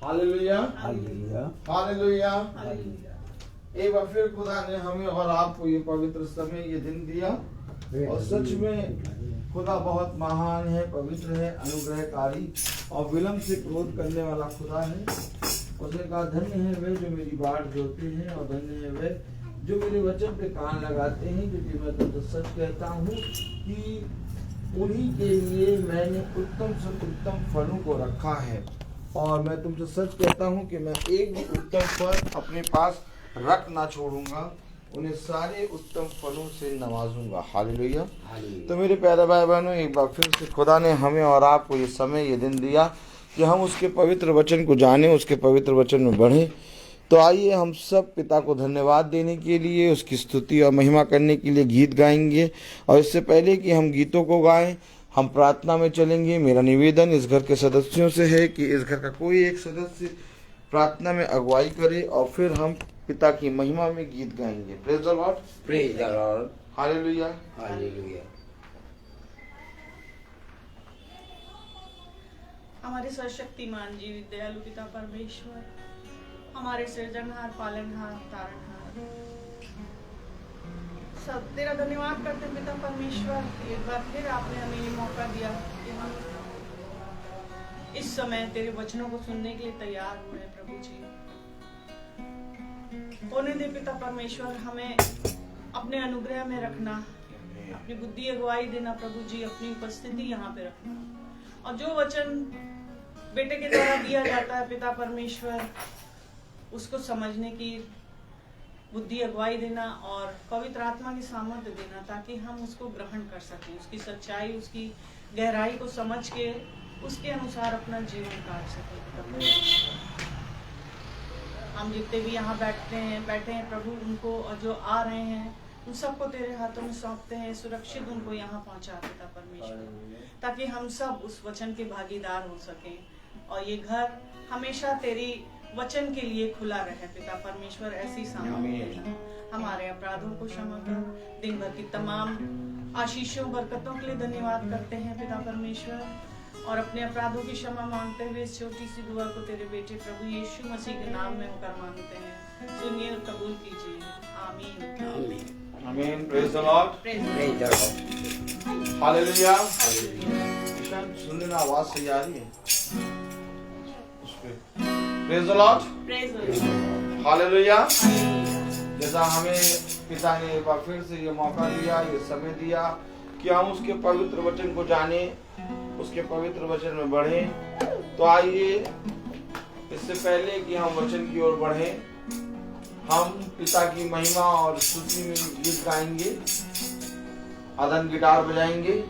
Hallelujah hallelujah hallelujah. Hallelujah. एक बार फिर खुदा ने हमें और आपको ये पवित्र समय ये दिन दिया और सच में खुदा बहुत महान है, पवित्र है, अनुग्रहकारी और विलंब से क्रोध करने वाला खुदा है। उसने कहा धन्य है वे जो मेरी बाट जोते हैं और धन्य है वे जो मेरे वचन पे कान लगाते हैं, क्योंकि मैं तुमसे सच कहता हूँ कि उन्हीं के लिए मैंने उत्तम से उत्तम फलों को रखा है। और मैं तुमसे सच कहता हूँ कि मैं एक भी उत्तम फल अपने पास रख ना छोड़ूंगा, उन्हें सारे उत्तम फलों से नवाजूंगा। हालेलुया। तो मेरे प्यारे भाई बहनों, एक बार फिर से खुदा ने हमें और आपको ये समय ये दिन दिया कि हम उसके पवित्र वचन को जानें, उसके पवित्र वचन में बढ़ें। तो आइए हम सब पिता को धन्यवाद देने के लिए, उसकी स्तुति और महिमा करने के लिए गीत गाएंगे। और इससे पहले कि हम गीतों को गाएं, हम प्रार्थना में चलेंगे। मेरा निवेदन इस घर के सदस्यों से है कि इस घर का कोई एक सदस्य प्रार्थना में अगुवाई करे और फिर हम पिता की महिमा में गीत गाएंगे। Praise the lord, praise the Lord, hallelujah hallelujah. हमारे सर्वशक्तिमान जीवित दयालु पिता परमेश्वर, हमारे सृजनहार, पालनहार, तारणहार, सब तेरा धन्यवाद करते हैं पिता परमेश्वर। एक बार फिर आपने हमें ये मौका दिया कि हम इस समय तेरे वचनों को सुनने के लिए तैयार हुए हैं। प्रभु जी होने दे पिता परमेश्वर, हमें अपने अनुग्रह में रखना, अपनी बुद्धि अगुवाई देना प्रभु जी, अपनी उपस्थिति यहाँ पे रखना। और जो वचन बेटे के द्वारा दिया जाता है पिता परमेश्वर, उसको समझने की बुद्धि अगुवाई देना और पवित्र आत्मा की सामर्थ्य देना, ताकि हम उसको ग्रहण कर सकें, उसकी सच्चाई, उसकी गहराई को समझ के उसके अनुसार अपना जीवन काट सकें। हम जितने भी यहाँ बैठे हैं प्रभु, उनको और जो आ रहे हैं उन सबको तेरे हाथों में सौंपते हैं। सुरक्षित उनको यहाँ पहुँचा पिता परमेश्वर, ताकि हम सब उस वचन के भागीदार हो सकें और ये घर हमेशा तेरी वचन के लिए खुला रहे पिता परमेश्वर। ऐसी सामर्थ्य हमारे अपराधों को क्षमा कर, दिन भर की तमाम आशीषों बरकतों के लिए धन्यवाद करते हैं पिता परमेश्वर। और अपने अपराधों की क्षमा मांगते हुए इस छोटी सी दुआ को तेरे बेटे प्रभु यीशु मसीह के नाम में होकर मांगते हैं। सुनिए और कबूल कीजिए। आमीन आमीन आमीन। Praise the lord, praise the Lord, hallelujah. Hallelujah. सुनने में आवाज सही आ रही है उस पे? Praise the lord, praise the Lord, hallelujah. जैसा हमें पिता ने एक बार फिर से ये मौका दिया, ये समय दिया कि हम उसके पवित्र वचन को जाने, उसके पवित्र वचन में बढ़ें। तो आइए इससे पहले कि हम वचन की ओर बढ़ें, हम पिता की महिमा और स्तुति में गीत गाएंगे, अदन गिटार बजाएंगे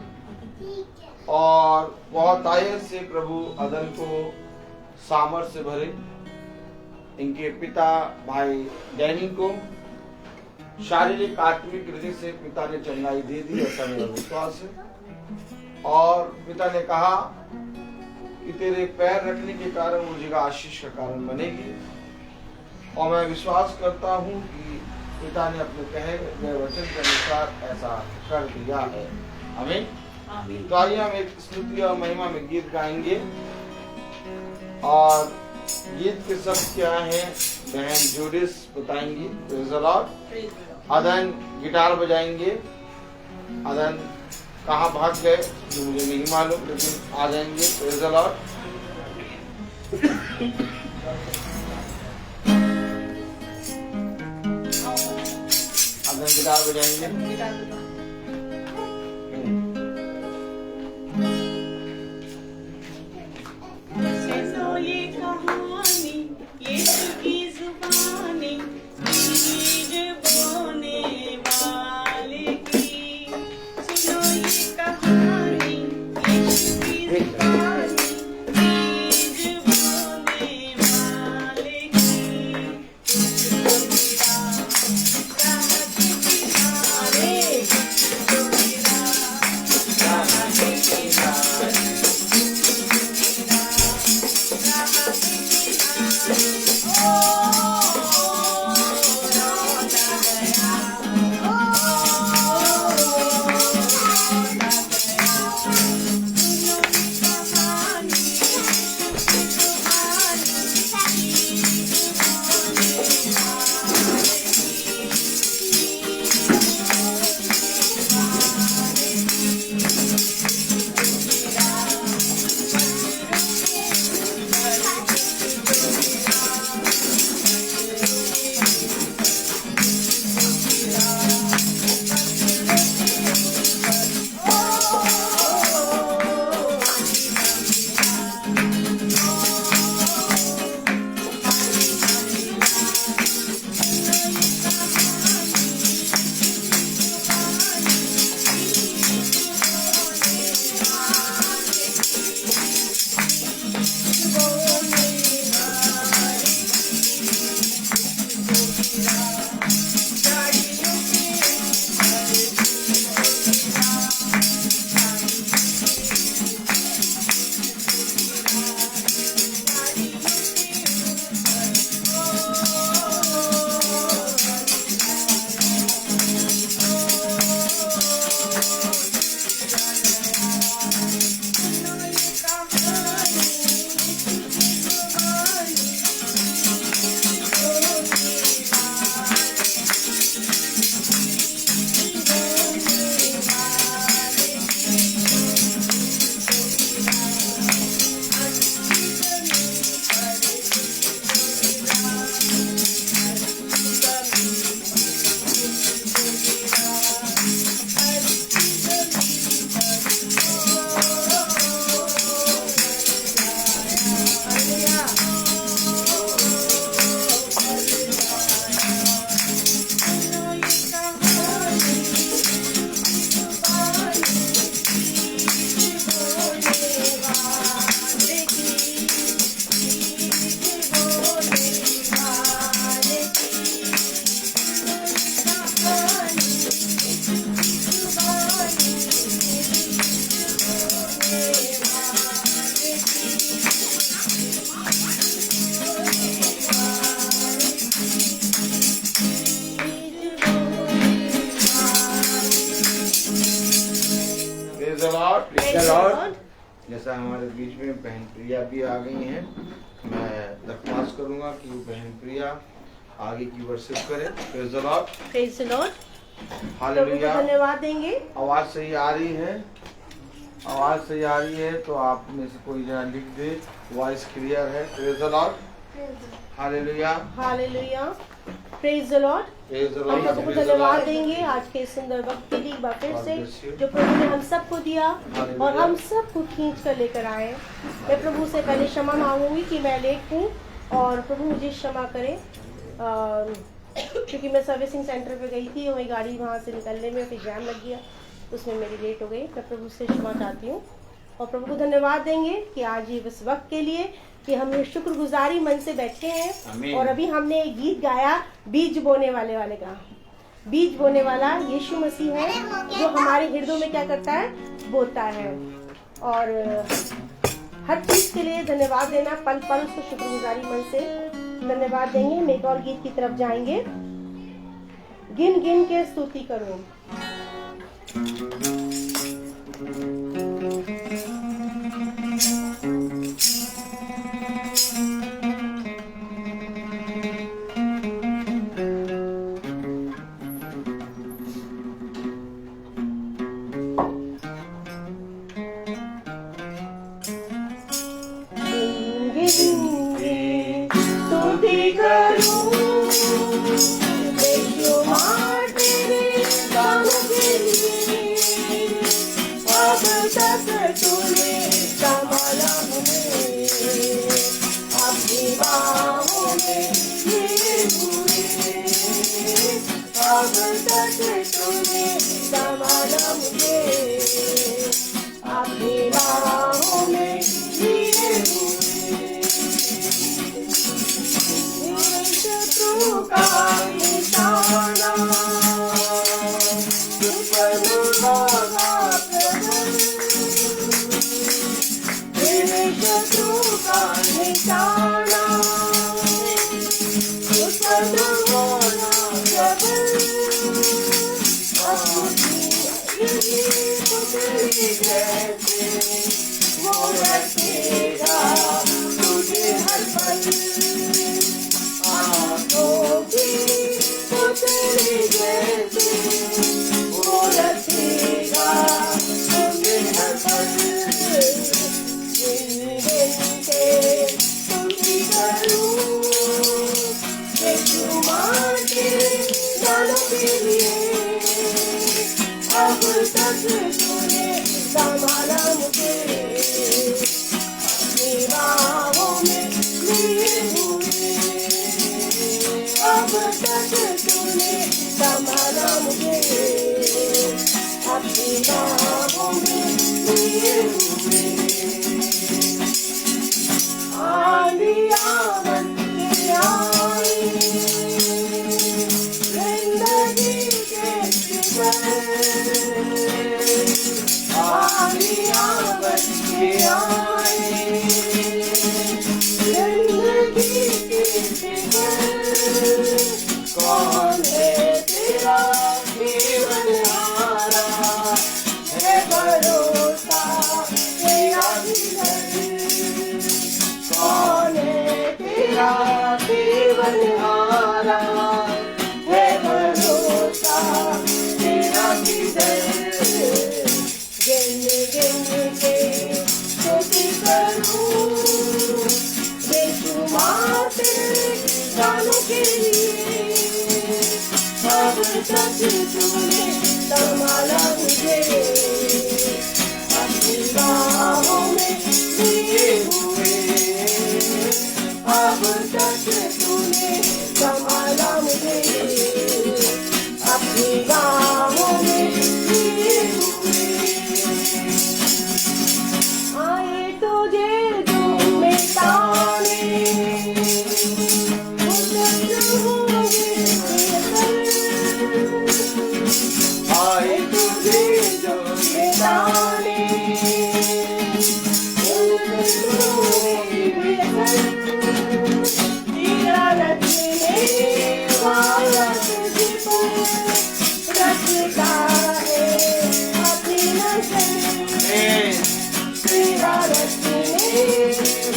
और बहुत आयत से प्रभु अदन को सामर्थ से भरे। इनके पिता भाई डैनी को शारीरिक आत्मिक रीति से पिता ने चंगाई दे दी, ऐसा मेरा विश्वास है। और पिता ने कहा कि तेरे पैर रखने के कारण वो जगह आशीष का कारण बनेगी। और मैं विश्वास करता हूँ कि पिता ने अपने कहे गए वचन के अनुसार ऐसा कर दिया है। आमीन। तो आइए हम एक स्तुति और महिमा में गीत गाएंगे। और गीत के शब्द क्या हैं बहन जूडिस बताएंगी। Praise the Lord. अदन गिटार बजाएंगे। अदन कहाँ भाग गए जो मुझे नहीं मालूम, लेकिन आ जाएंगे। Praise the Lord. अदन गिटार बजाएंगे। ये कहानी यीशु की जुबानी, बीज बोने वाले की। सुनो ये कहानी यीशु की जुबानी, बीज बोने वाले की। तुझको मिला राह के किनारे, हमारे बीच में बहन प्रिया भी आ गई हैं। मैं दरख्वास्त करूंगा कि वो बहन प्रिया आगे की वर्शिप करे। Praise the lord. Praise the lord. प्रभु को हालेलुया। धन्यवाद देंगे। आवाज सही आ रही है? आवाज सही आ रही है तो आप में से कोई जरा लिख दे, वॉइस क्लियर है। Praise the Lord. Hallelujah. Hallelujah. Praise the lord. Praise the हम लॉर्ड। प्रभु को धन्यवाद देंगे आज के सुंदर वक्त के लिए एक बार फिर से जो प्रभु ने हम सबको दिया और हम सबको खींच कर लेकर आए। मैं प्रभु से पहले क्षमा मांगूंगी कि मैं लेट हूँ और प्रभु मुझे क्षमा करे, क्योंकि मैं सर्विसिंग सेंटर पे गई थी और मेरी गाड़ी वहाँ से निकलने में फिर जैम लग गया, उसमें मेरी लेट हो गई। मैं प्रभु से क्षमा चाहती हूँ और प्रभु को धन्यवाद देंगे कि आज ये इस वक्त के लिए कि हम ये शुक्रगुजारी मन से बैठे हैं। और अभी हमने एक गीत गाया, बीज बोने वाले का। बीज बोने वाला यीशु मसीह है जो हमारे हृदय में क्या करता है, बोता है। और हर चीज के लिए धन्यवाद देना, पल पल उसको शुक्रगुजारी मन से धन्यवाद देंगे। हम एक और गीत की तरफ जाएंगे, गिन गिन के स्तुति करो।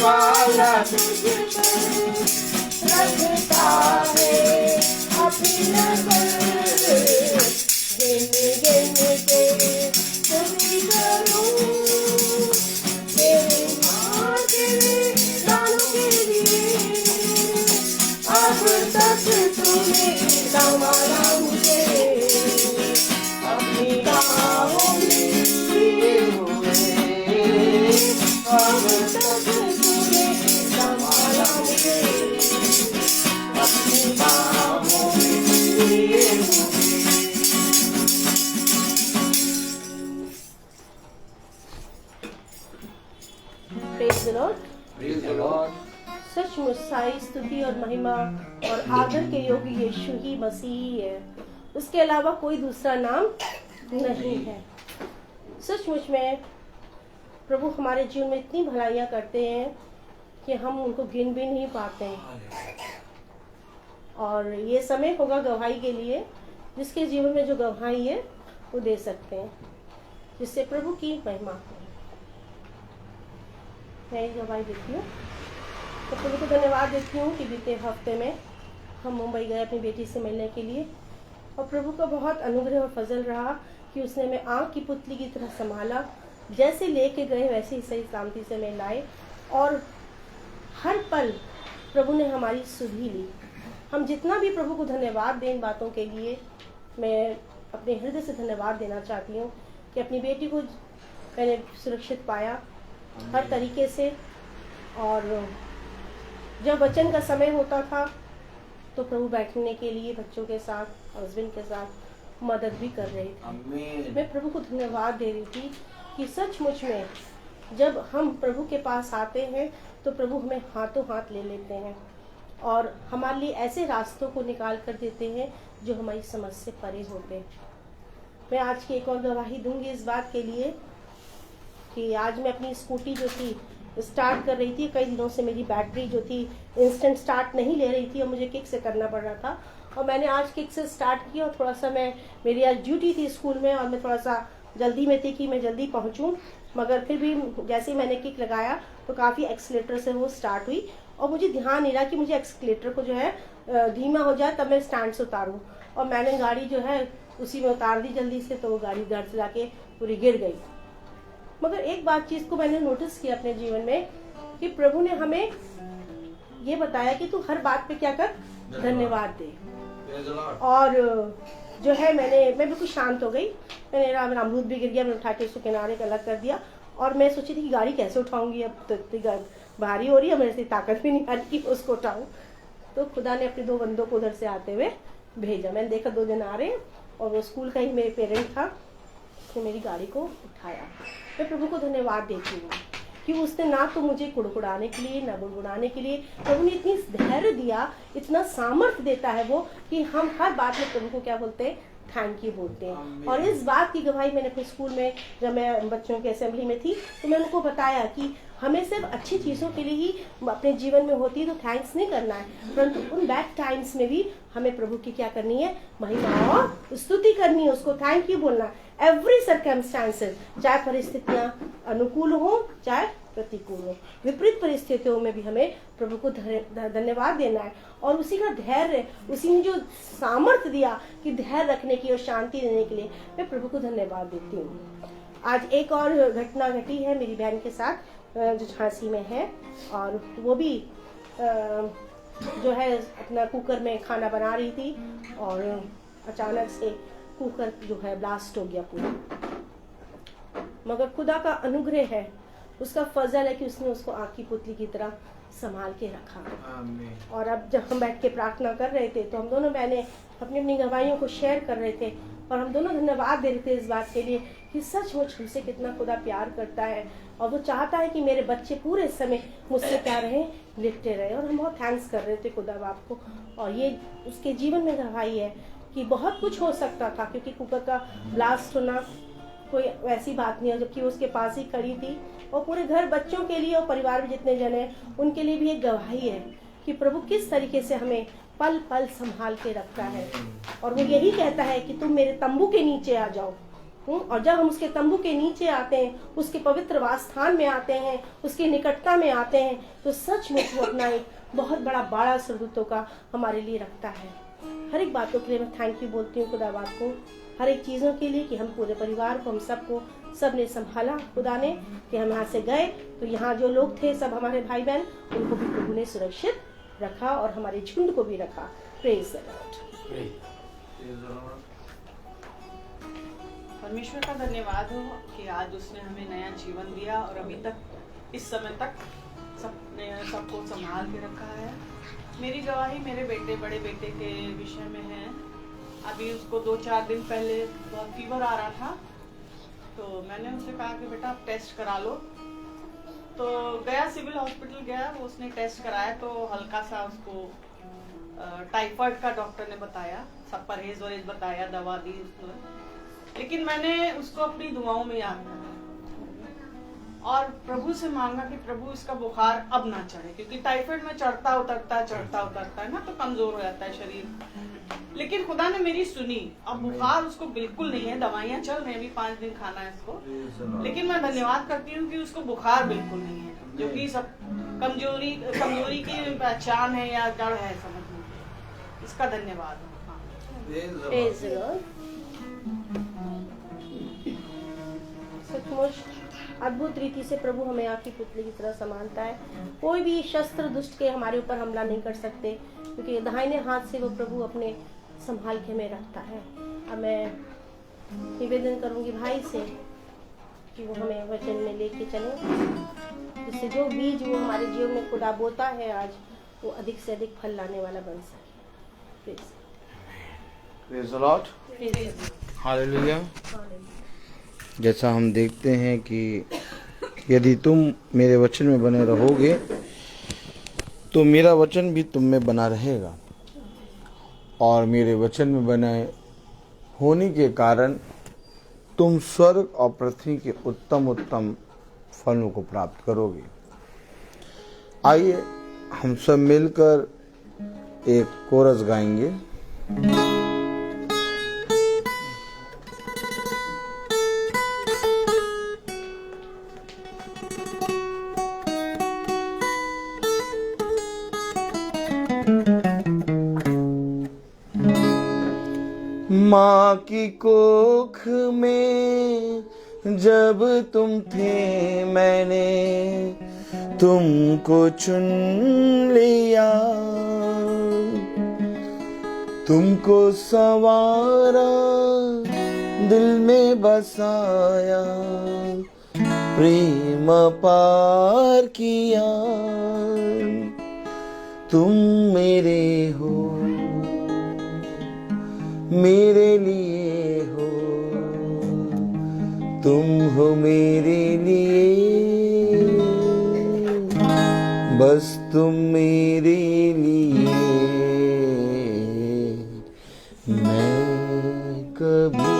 वाला तुझ पर रखता है अपनी नजर, गिन गिन के पूरी करूं तेरे माँ तेरे दानों के लिए। अब तक तूने संभाला मुझे अपनी बाहों में लिए हुए। अब तक तूने संभाला मुझे अपनी बाहों में लिए हुए। Praise the Lord. Praise the Lord. सचमुच सारी स्तुति और महिमा और आदर के योग्य यीशु ही मसीह ही है, उसके अलावा कोई दूसरा नाम नहीं है। सचमुच में प्रभु हमारे जीवन में इतनी भलाइयाँ करते हैं कि हम उनको गिन भी नहीं पाते हैं। और ये समय होगा गवाही के लिए, जिसके जीवन में जो गवाही है वो दे सकते हैं, जिससे प्रभु की महिमा हो। मैं ये गवाही देती हूँ, तो प्रभु को धन्यवाद देती हूँ कि बीते हफ्ते में हम मुंबई गए अपनी बेटी से मिलने के लिए, और प्रभु का बहुत अनुग्रह और फजल रहा कि उसने हमें आँख की पुतली की तरह संभाला। जैसे लेके गए वैसे ही सही सलामती से मैं लाए, और हर पल प्रभु ने हमारी सुधि ली। हम जितना भी प्रभु को धन्यवाद दें इन बातों के लिए, मैं अपने हृदय से धन्यवाद देना चाहती हूँ कि अपनी बेटी को मैंने सुरक्षित पाया हर तरीके से। और जब वचन का समय होता था तो प्रभु बैठने के लिए बच्चों के साथ, हस्बैंड के साथ मदद भी कर रहे थे। मैं प्रभु को धन्यवाद दे रही थी कि सचमुच में जब हम प्रभु के पास आते हैं तो प्रभु हमें हाथों हाथ ले लेते हैं और हमारे लिए ऐसे रास्तों को निकाल कर देते हैं जो हमारी समझ से परे होते हैं। मैं आज की एक और गवाही दूंगी इस बात के लिए कि आज मैं अपनी स्कूटी जो थी स्टार्ट कर रही थी। कई दिनों से मेरी बैटरी जो थी इंस्टेंट स्टार्ट नहीं ले रही थी और मुझे किक से करना पड़ रहा था, और मैंने आज किक से स्टार्ट किया। और थोड़ा सा मेरी आज ड्यूटी थी स्कूल में और मैं थोड़ा सा जल्दी में थी कि मैं जल्दी पहुंचूं, मगर फिर भी जैसे ही मैंने किक लगाया तो काफ़ी एक्सीलेटर से वो स्टार्ट हुई, और मुझे ध्यान नहीं रहा कि मुझे एक्सीलेटर को जो है धीमा हो जाए तब मैं स्टैंड से उतारूँ, और मैंने गाड़ी जो है उसी में उतार दी जल्दी से, तो वो गाड़ी घर से जाके पूरी गिर गई। मगर एक बात चीज़ को मैंने नोटिस किया अपने जीवन में कि प्रभु ने हमें ये बताया कि तू हर बात पे क्या कर, धन्यवाद दे। और जो है मैं बिल्कुल शांत हो गई। मेरा अमरूद भी गिर गया, मैंने उठा के उसको किनारे का अलग कर दिया, और मैं सोची थी कि गाड़ी कैसे उठाऊंगी, अब तो इतनी भारी हो रही है, मेरे से ताकत भी नहीं आ रही कि उसको उठाऊं। तो खुदा ने अपने 2 बंदों को उधर से आते हुए भेजा। मैंने देखा 2 जन आ रहे हैं और वो स्कूल का ही मेरे पेरेंट था, उसने मेरी गाड़ी को उठाया। मैं प्रभु को धन्यवाद देती हूँ कि उसने ना तो मुझे कुड़कुड़ाने के लिए ना गुड़गुड़ाने के लिए, प्रभु ने इतनी धैर्य दिया, इतना सामर्थ्य देता है वो कि हम हर बात में प्रभु को क्या बोलते हैं, थैंक यू बोलते हैं। और इस बात की गवाही मैंने अपने स्कूल में जब मैं बच्चों के असेंबली में थी तो मैंने उनको बताया कि हमें सिर्फ अच्छी चीज़ों के लिए ही अपने जीवन में होती है तो थैंक्स नहीं करना है, परंतु उन बैड टाइम्स में भी हमें प्रभु की क्या करनी है, महिमा और स्तुति करनी है, उसको थैंक यू बोलना है। एवरी सर्कमस्टांसेस, चाहे परिस्थितियाँ अनुकूल हो चाहे प्रतिकूल हो, विपरीत परिस्थितियों में भी हमें प्रभु को धन्यवाद देना है। और उसी का धैर्य, उसी ने जो सामर्थ्य दिया कि धैर्य रखने की और शांति देने के लिए, मैं प्रभु को धन्यवाद देती हूँ। आज एक और घटना घटी है मेरी बहन के साथ जो झांसी में है, और वो भी जो है अपना कुकर में खाना बना रही थी और अचानक से कुकर जो है ब्लास्ट हो गया पूरा। मगर खुदा का अनुग्रह है, उसका फजल है कि उसने उसको आँख की पुतली की तरह संभाल के रखा। और अब जब हम बैठ के प्रार्थना कर रहे थे तो हम दोनों बहनें अपनी अपनी गवाहियों को शेयर कर रहे थे, और हम दोनों धन्यवाद दे रहे थे इस बात के लिए कि सचमुच हमसे कितना खुदा प्यार करता है, और वो चाहता है कि मेरे बच्चे पूरे समय मुझसे क्या रहे, लिपटे रहे। और हम बहुत थैंक्स कर रहे थे खुदा बाप को। और ये उसके जीवन में गवाही है कि बहुत कुछ हो सकता था, क्योंकि कुकर का ब्लास्ट होना कोई वैसी बात नहीं है, जबकि उसके पास ही खड़ी थी। और पूरे घर बच्चों के लिए और परिवार में जितने जन हैं उनके लिए भी एक गवाही है कि प्रभु किस तरीके से हमें पल पल संभाल के रखता है। और वो यही कहता है कि तुम मेरे तंबू के नीचे आ जाओ, और जब हम उसके तंबू के नीचे आते हैं, उसके पवित्र वासस्थान में आते हैं, उसकी निकटता में आते हैं, तो सचमुच वो अपना एक बहुत बड़ा बाड़ा स्वर्गदूतों का हमारे लिए रखता है। हर एक बातों के लिए मैं थैंक यू बोलती हूँ खुदाबाद को, हर एक चीज़ों के लिए कि हम पूरे परिवार को, हम सबको, सब ने संभाला खुदा ने, कि हम यहाँ से गए तो यहाँ जो लोग थे सब हमारे भाई बहन, उनको भी प्रभु ने सुरक्षित रखा और हमारे झुंड को भी रखा। Praise the Lord. परमेश्वर का धन्यवाद हो कि आज उसने हमें नया जीवन दिया और अभी तक इस समय तक सबको संभाल के रखा है। मेरी गवाही मेरे बड़े बेटे के विषय में है। अभी उसको 2-4 दिन पहले बहुत फीवर आ रहा था, तो मैंने उससे कहा कि बेटा आप टेस्ट करा लो। तो गया, सिविल हॉस्पिटल गया, वो उसने टेस्ट कराया तो हल्का सा उसको टाइफाइड का डॉक्टर ने बताया, सब परहेज वरहेज बताया, दवा दी उसको। लेकिन मैंने उसको अपनी दुआओं में याद रखा और प्रभु से मांगा कि प्रभु इसका बुखार अब ना चढ़े, क्योंकि टाइफाइड में चढ़ता उतरता है ना, तो कमजोर हो जाता है शरीर। लेकिन खुदा ने मेरी सुनी, अब बुखार उसको बिल्कुल नहीं है, दवाइयाँ चल रही हैं, अभी 5 दिन खाना है इसको। लेकिन मैं धन्यवाद करती हूँ कि उसको बुखार बिल्कुल नहीं है, जो कि सब कमजोरी की पहचान है या जड़ है, समझ लीजिए। इसका धन्यवाद हो। सचमुच अद्भुत रीति से प्रभु हमें आँखी पुतले की तरह संभालता है। कोई भी शस्त्र दुष्ट के हमारे ऊपर हमला नहीं कर सकते, क्योंकि दाहिने हाथ से वो प्रभु अपने संभाल के हमें रखता है। अब मैं निवेदन करूंगी भाई से कि वो हमें वचन में लेके चले, जिससे जो बीज वो हमारे जीवन में खुदा बोता है आज, वो अधिक से अधिक फल लाने वाला बन सके। Praise the Lord, hallelujah. जैसा हम देखते हैं कि यदि तुम मेरे वचन में बने रहोगे तो मेरा वचन भी तुम में बना रहेगा, और मेरे वचन में बने होने के कारण तुम स्वर्ग और पृथ्वी के उत्तम उत्तम फलों को प्राप्त करोगे। आइए हम सब मिलकर एक कोरस गाएंगे। माँ की कोख में जब तुम थे, मैंने तुमको चुन लिया, तुमको संवारा, दिल में बसाया, प्रेम पार किया। तुम मेरे हो, मेरे लिए हो, तुम हो मेरे लिए, बस तुम मेरे लिए। मैं कभी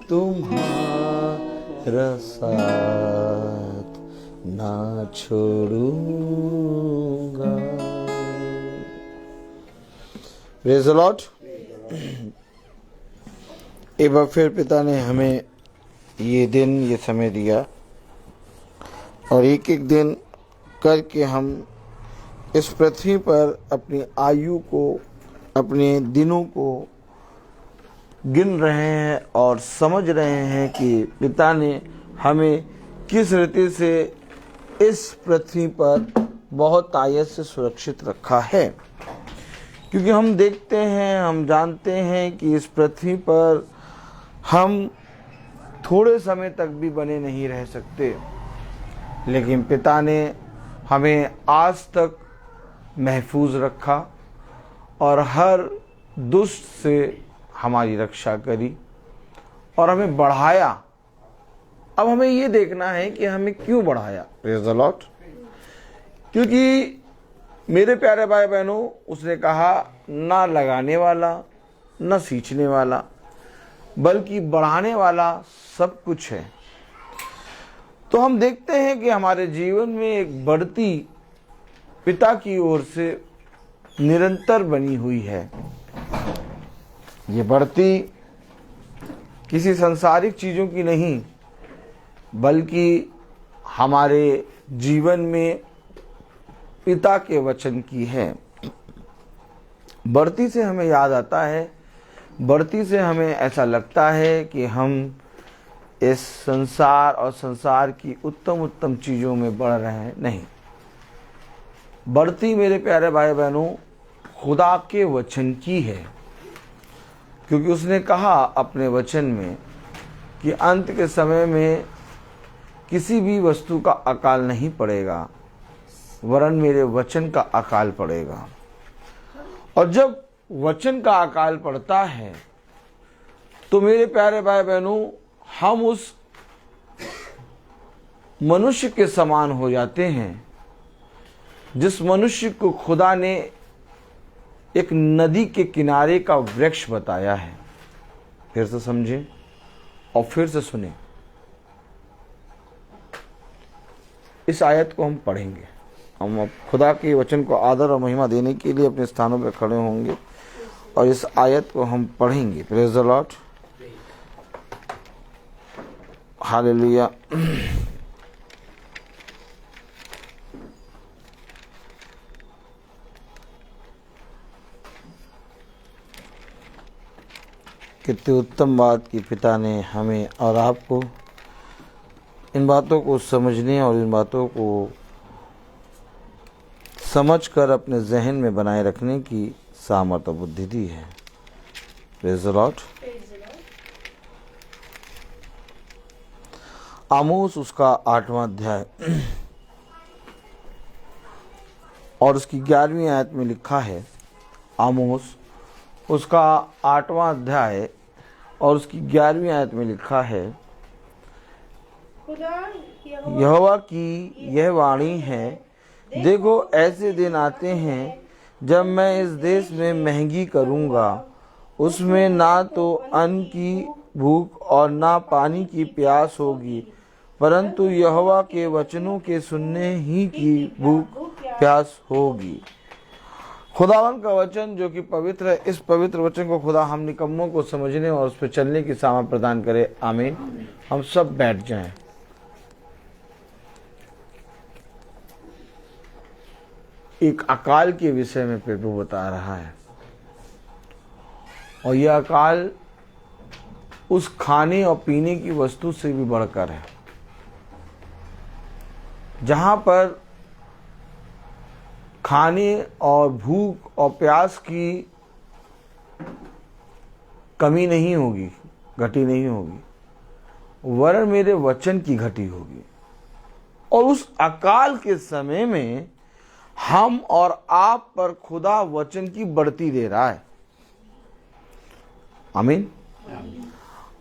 तुम्हारा साथ ना छोड़ूंगा। Praise the Lord. एक बार फिर पिता ने हमें ये दिन, ये समय दिया, और एक एक दिन करके हम इस पृथ्वी पर अपनी आयु को, अपने दिनों को गिन रहे हैं और समझ रहे हैं कि पिता ने हमें किस रीति से इस पृथ्वी पर बहुत आयत से सुरक्षित रखा है। क्योंकि हम देखते हैं, हम जानते हैं कि इस पृथ्वी पर हम थोड़े समय तक भी बने नहीं रह सकते, लेकिन पिता ने हमें आज तक महफूज रखा और हर दुष्ट से हमारी रक्षा करी और हमें बढ़ाया। अब हमें ये देखना है कि हमें क्यों बढ़ाया। Praise the Lord. क्योंकि मेरे प्यारे भाई बहनों, उसने कहा ना लगाने वाला ना सींचने वाला, बल्कि बढ़ाने वाला सब कुछ है। तो हम देखते हैं कि हमारे जीवन में एक बढ़ती पिता की ओर से निरंतर बनी हुई है। ये बढ़ती किसी सांसारिक चीज़ों की नहीं, बल्कि हमारे जीवन में पिता के वचन की है। बढ़ती से हमें याद आता है, बढ़ती से हमें ऐसा लगता है कि हम इस संसार और संसार की उत्तम उत्तम चीज़ों में बढ़ रहे हैं। नहीं, बढ़ती मेरे प्यारे भाई बहनों खुदा के वचन की है, क्योंकि उसने कहा अपने वचन में कि अंत के समय में किसी भी वस्तु का अकाल नहीं पड़ेगा, वरन मेरे वचन का अकाल पड़ेगा। और जब वचन का अकाल पड़ता है तो मेरे प्यारे भाई बहनों हम उस मनुष्य के समान हो जाते हैं जिस मनुष्य को खुदा ने एक नदी के किनारे का वृक्ष बताया है। फिर से समझें और फिर से सुने। इस आयत को हम पढ़ेंगे। हम अब खुदा के वचन को आदर और महिमा देने के लिए अपने स्थानों पर खड़े होंगे और इस आयत को हम पढ़ेंगे। Praise the Lord, hallelujah. कितनी उत्तम बात की पिता ने हमें और आपको इन बातों को समझने और इन बातों को समझकर अपने जहन में बनाए रखने की सामर्थ्य और बुद्धि दी है। Praise the Lord. आमोस उसका 8वां अध्याय और उसकी 11वीं आयत में लिखा है। आमोस उसका 8वां अध्याय और उसकी 11वीं आयत में लिखा है, यहोवा की यह वाणी है, देखो ऐसे दिन आते हैं जब मैं इस देश में महंगी करूँगा, उसमें ना तो अन्न की भूख और ना पानी की प्यास होगी, परंतु यहोवा के वचनों के सुनने ही की भूख प्यास होगी। खुदावन का वचन जो कि पवित्र है, इस पवित्र वचन को खुदा हम निकम्मों को समझने और उस पर चलने की सामर्थ प्रदान करे। आमीन। हम सब बैठ जाएं। एक अकाल के विषय में प्रभु बता रहा है और यह अकाल उस खाने और पीने की वस्तु से भी बढ़कर है, जहां पर खाने और भूख और प्यास की कमी नहीं होगी, घटी नहीं होगी, वरन मेरे वचन की घटी होगी। और उस अकाल के समय में हम और आप पर खुदा वचन की बढ़ती दे रहा है। आमीन।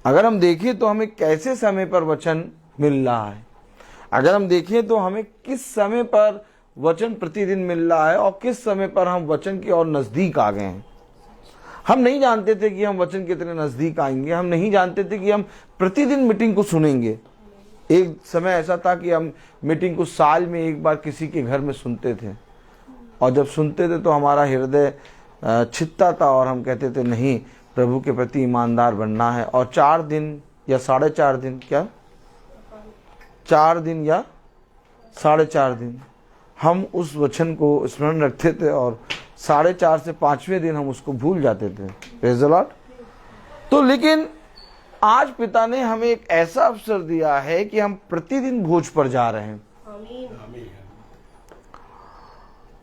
अगर हम देखें तो हमें कैसे समय पर वचन मिल रहा है, अगर हम देखें तो हमें किस समय पर वचन प्रतिदिन मिल रहा है और किस समय पर हम वचन की ओर नजदीक आ गए हैं। हम नहीं जानते थे कि हम वचन कितने नजदीक आएंगे, हम नहीं जानते थे कि हम प्रतिदिन मीटिंग को सुनेंगे। एक समय ऐसा था कि हम मीटिंग को साल में एक बार किसी के घर में सुनते थे और जब सुनते थे तो हमारा हृदय छिदता था और हम कहते थे नहीं, प्रभु के प्रति ईमानदार बनना है। और 4 दिन या 4.5 दिन, क्या 4 दिन या 4.5 दिन हम उस वचन को स्मरण रखते थे और 4.5 से 5वें दिन हम उसको भूल जाते थे। Praise the Lord. तो लेकिन आज पिता ने हमें एक ऐसा अवसर दिया है कि हम प्रतिदिन भोज पर जा रहे हैं।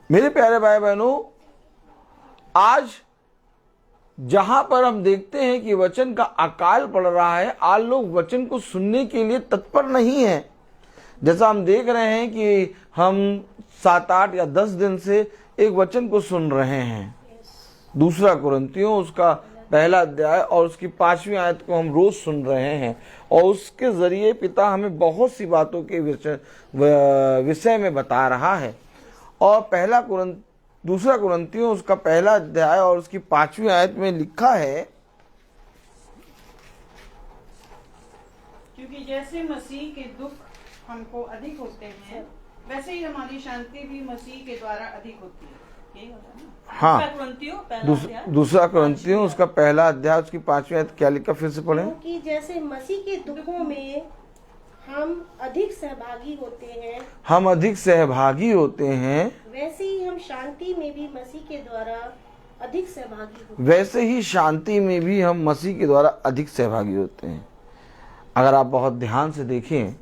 मेरे प्यारे भाई बहनों, आज जहां पर हम देखते हैं कि वचन का अकाल पड़ रहा है, आज लोग वचन को सुनने के लिए तत्पर नहीं है। जैसा हम देख रहे हैं कि हम 7, 8 या 10 दिन से एक वचन को सुन रहे हैं। 2 कुरिन्थियों उसका 1 अध्याय और उसकी 5वीं आयत को हम रोज सुन रहे हैं और उसके जरिए पिता हमें बहुत सी बातों के विषय में बता रहा है। और 2 कुरिन्थियों उसका 1 अध्याय और उसकी 5वीं आयत में लिखा है, क्योंकि जैसे मसीह के दुख हमको अधिक होते हैं, वैसे ही हमारी शांति भी मसीह के द्वारा अधिक होती है। यही होता है ना। हाँ। दूसरा कुरिन्थियों पहला अध्याय। दूसरा कुरिन्थियों उसका पहला अध्याय उसकी 5वीं आयत क्या लिखा, फिर से पढ़ें। क्योंकि जैसे मसीह के दुखों में हम अधिक सहभागी होते हैं, हम अधिक सहभागी होते हैं, वैसे ही हम शांति में भी मसीह के द्वारा अधिक सहभागी होते वैसे ही शांति में भी हम मसीह के द्वारा अधिक सहभागी होते हैं। अगर आप बहुत ध्यान से देखें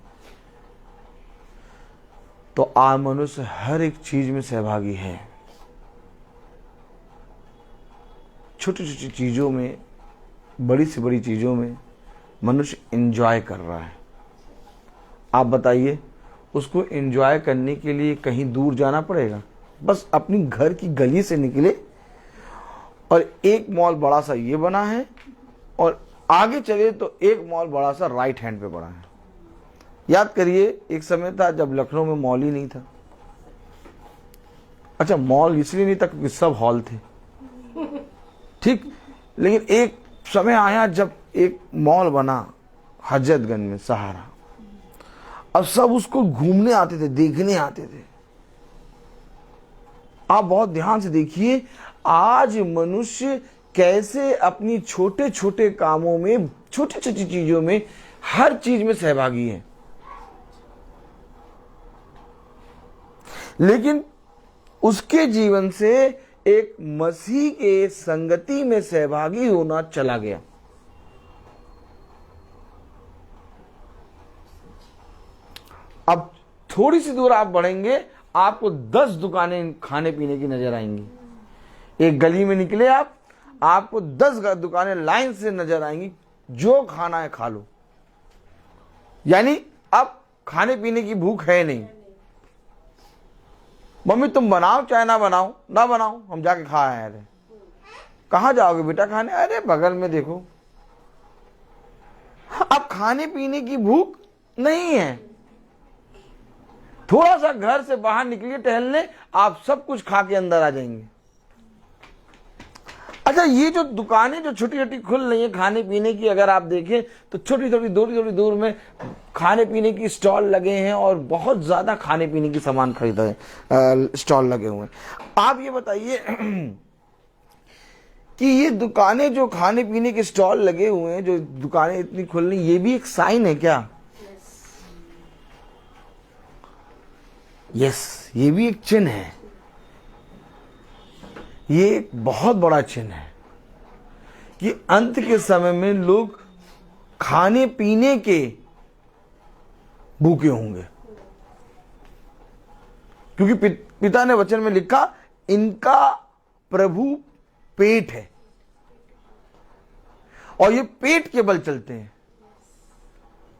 तो आज मनुष्य हर एक चीज में सहभागी है। छोटी छोटी चीजों में, बड़ी से बड़ी चीजों में मनुष्य एंजॉय कर रहा है। आप बताइए, उसको एंजॉय करने के लिए कहीं दूर जाना पड़ेगा? बस अपनी घर की गली से निकले और एक मॉल बड़ा सा ये बना है और आगे चले तो एक मॉल बड़ा सा राइट हैंड पे बड़ा है। याद करिए, एक समय था जब लखनऊ में मॉल ही नहीं था। अच्छा, मॉल इसलिए नहीं था क्योंकि सब हॉल थे, ठीक, लेकिन एक समय आया जब एक मॉल बना हजरतगंज में, सहारा। अब सब उसको घूमने आते थे, देखने आते थे। आप बहुत ध्यान से देखिए, आज मनुष्य कैसे अपनी छोटे छोटे कामों में, छोटी छोटी चीजों में, हर चीज में सहभागी है। लेकिन उसके जीवन से एक मसीह के संगति में सहभागी होना चला गया। अब थोड़ी सी दूर आप बढ़ेंगे, आपको 10 दुकानें खाने पीने की नजर आएंगी। एक गली में निकले आपको 10 दुकानें लाइन से नजर आएंगी, जो खाना है खा लो। यानी अब खाने पीने की भूख है नहीं। मम्मी तुम बनाओ चाहे ना बनाओ, हम जाके खा आए रहे। कहाँ जाओगे बेटा खाने? अरे बगल में देखो। अब खाने पीने की भूख नहीं है। थोड़ा सा घर से बाहर निकलिए टहलने, आप सब कुछ खा के अंदर आ जाएंगे। अच्छा, ये जो दुकानें जो छोटी छोटी खुल रही हैं खाने पीने की, अगर आप देखें तो छोटी छोटी दूर में खाने पीने की स्टॉल लगे हैं और बहुत ज्यादा खाने पीने की सामान खरीदा है, स्टॉल लगे हुए हैं। आप ये बताइए कि ये दुकानें जो खाने पीने के स्टॉल लगे हुए हैं, जो दुकानें इतनी खुल रही, ये भी एक साइन है क्या? यस, ये भी एक चिन्ह है। ये एक बहुत बड़ा चिन्ह है कि अंत के समय में लोग खाने पीने के भूखे होंगे, क्योंकि पिता ने वचन में लिखा, इनका प्रभु पेट है और ये पेट के बल चलते हैं।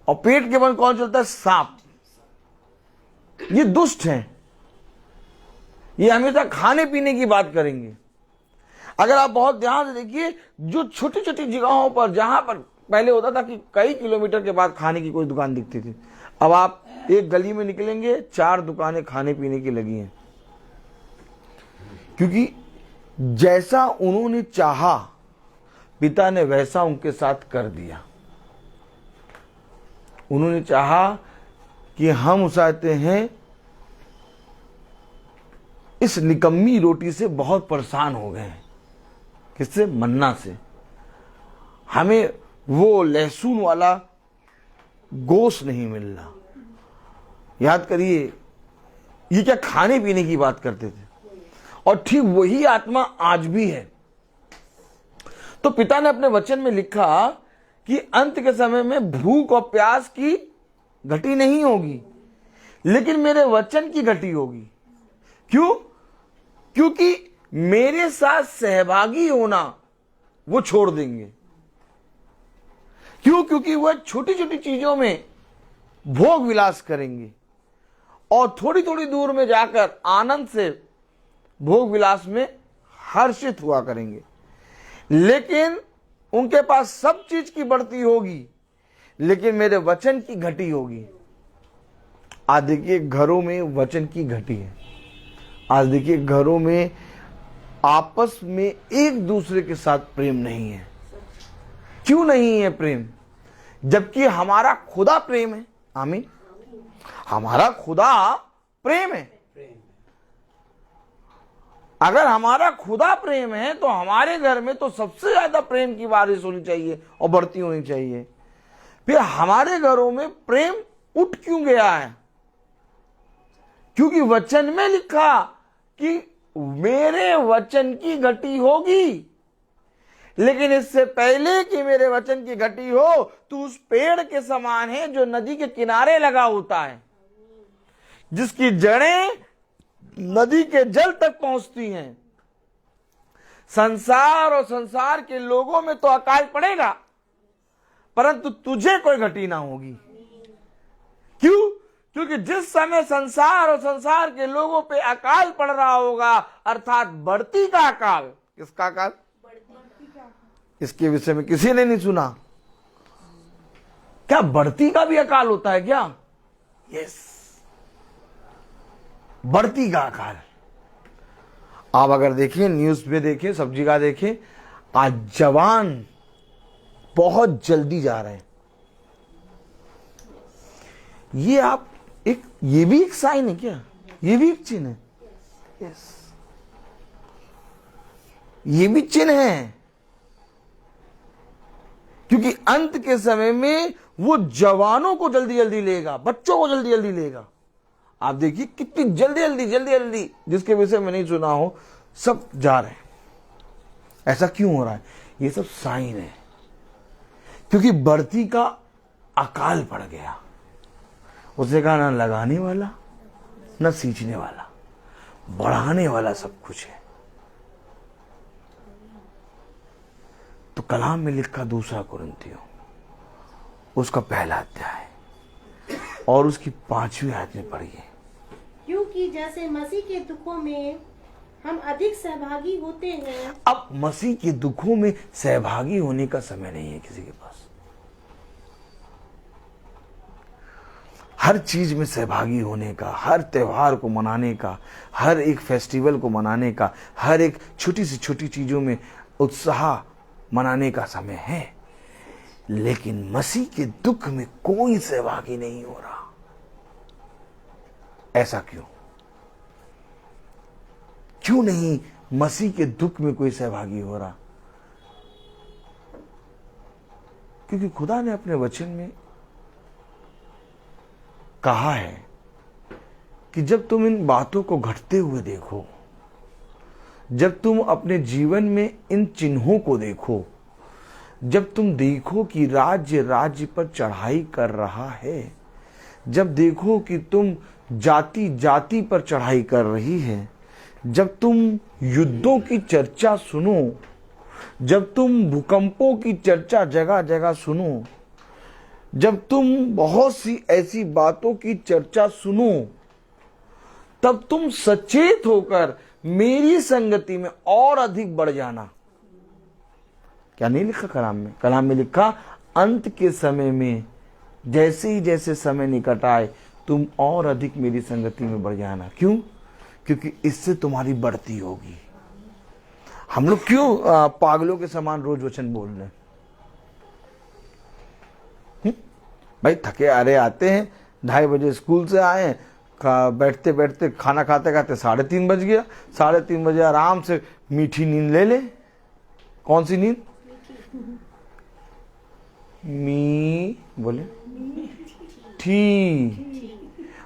और पेट के बल कौन चलता है? सांप। ये दुष्ट हैं, ये हमेशा खाने पीने की बात करेंगे। अगर आप बहुत ध्यान से देखिए, जो छोटी छोटी जगहों पर, जहां पर पहले होता था कि कई किलोमीटर के बाद खाने की कोई दुकान दिखती थी, अब आप एक गली में निकलेंगे, 4 दुकानें खाने पीने की लगी हैं। क्योंकि जैसा उन्होंने चाहा, पिता ने वैसा उनके साथ कर दिया। उन्होंने चाहा कि हम चाहते हैं, इस निकम्मी रोटी से बहुत परेशान हो गए हैं। किससे? मन्ना से। हमें वो लहसुन वाला गोश्त नहीं मिल रहा। याद करिए, ये क्या खाने पीने की बात करते थे। और ठीक वही आत्मा आज भी है। तो पिता ने अपने वचन में लिखा कि अंत के समय में भूख और प्यास की घटी नहीं होगी, लेकिन मेरे वचन की घटी होगी। क्यों? क्योंकि मेरे साथ सहभागी होना वो छोड़ देंगे। क्यों? क्योंकि वह छोटी छोटी चीजों में भोग विलास करेंगे और थोड़ी थोड़ी दूर में जाकर आनंद से भोग विलास में हर्षित हुआ करेंगे। लेकिन उनके पास सब चीज की बढ़ती होगी, लेकिन मेरे वचन की घटी होगी। आज देखिए घरों में वचन की घटी है। आज देखिए घरों में आपस में एक दूसरे के साथ प्रेम नहीं है। क्यों नहीं है प्रेम? जबकि हमारा खुदा प्रेम है। आमीन। हमारा खुदा प्रेम है। अगर हमारा खुदा प्रेम है तो हमारे घर में तो सबसे ज्यादा प्रेम की बारिश होनी चाहिए और बढ़ती होनी चाहिए। फिर हमारे घरों में प्रेम उठ क्यों गया है? क्योंकि वचन में लिखा कि मेरे वचन की घटी होगी। लेकिन इससे पहले कि मेरे वचन की घटी हो, तू उस पेड़ के समान है जो नदी के किनारे लगा होता है, जिसकी जड़ें नदी के जल तक पहुंचती हैं। संसार और संसार के लोगों में तो अकाल पड़ेगा, परंतु तुझे कोई घटी ना होगी। क्यों? क्योंकि जिस समय संसार और संसार के लोगों पे अकाल पड़ रहा होगा, अर्थात बढ़ती का अकाल। किसका अकाल? इसके विषय में किसी ने नहीं सुना। क्या बढ़ती का भी अकाल होता है क्या? यस, बढ़ती का अकाल। आप अगर देखिए, न्यूज पे देखिए, सब्जी का देखिए, आज जवान बहुत जल्दी जा रहे हैं। ये आप ये भी एक साइन है क्या? ये भी एक चिन्ह है। यस, ये भी चिन्ह है, क्योंकि अंत के समय में वो जवानों को जल्दी जल्दी लेगा, बच्चों को जल्दी जल्दी लेगा। आप देखिए कितनी जल्दी जल्दी जिसके विषय में नहीं सुना हो सब जा रहे हैं। ऐसा क्यों हो रहा है? ये सब साइन है, क्योंकि बढ़ती का अकाल पड़ गया। उसने कहा ना लगाने वाला न सींचने वाला, बढ़ाने वाला सब कुछ है। तो कलाम में लिखा 2 कुरिन्थियों उसका 1 अध्याय और उसकी 5वीं आयत में पढ़िए। क्योंकि जैसे मसीह के दुखों में हम अधिक सहभागी होते हैं। अब मसीह के दुखों में सहभागी होने का समय नहीं है किसी के पास। हर चीज में सहभागी होने का, हर त्योहार को मनाने का, हर एक फेस्टिवल को मनाने का, हर एक छोटी से छोटी चीजों में उत्साह मनाने का समय है। लेकिन मसीह के दुख में कोई सहभागी नहीं हो रहा। ऐसा क्यों? क्यों नहीं मसीह के दुख में कोई सहभागी हो रहा? क्योंकि खुदा ने अपने वचन में कहा है कि जब तुम इन बातों को घटते हुए देखो, जब तुम अपने जीवन में इन चिन्हों को देखो, जब तुम देखो कि राज्य राज्य पर चढ़ाई कर रहा है, जब देखो कि तुम जाति जाति पर चढ़ाई कर रही है, जब तुम युद्धों की चर्चा सुनो, जब तुम भूकंपों की चर्चा जगह जगह सुनो, जब तुम बहुत सी ऐसी बातों की चर्चा सुनो, तब तुम सचेत होकर मेरी संगति में और अधिक बढ़ जाना। क्या नहीं लिखा कलाम में? कलाम में लिखा अंत के समय में जैसे ही जैसे समय निकट आए तुम और अधिक मेरी संगति में बढ़ जाना। क्यों? क्योंकि इससे तुम्हारी बढ़ती होगी। हम लोग क्यों पागलों के समान रोज वचन बोल रहे हैं? भाई थके हारे आते हैं, 2:30 बजे स्कूल से आए, बैठते बैठते खाना खाते खाते 3:30 बज गया। 3:30 बजे आराम से मीठी नींद ले ले। कौन सी नींद? बोले ठी।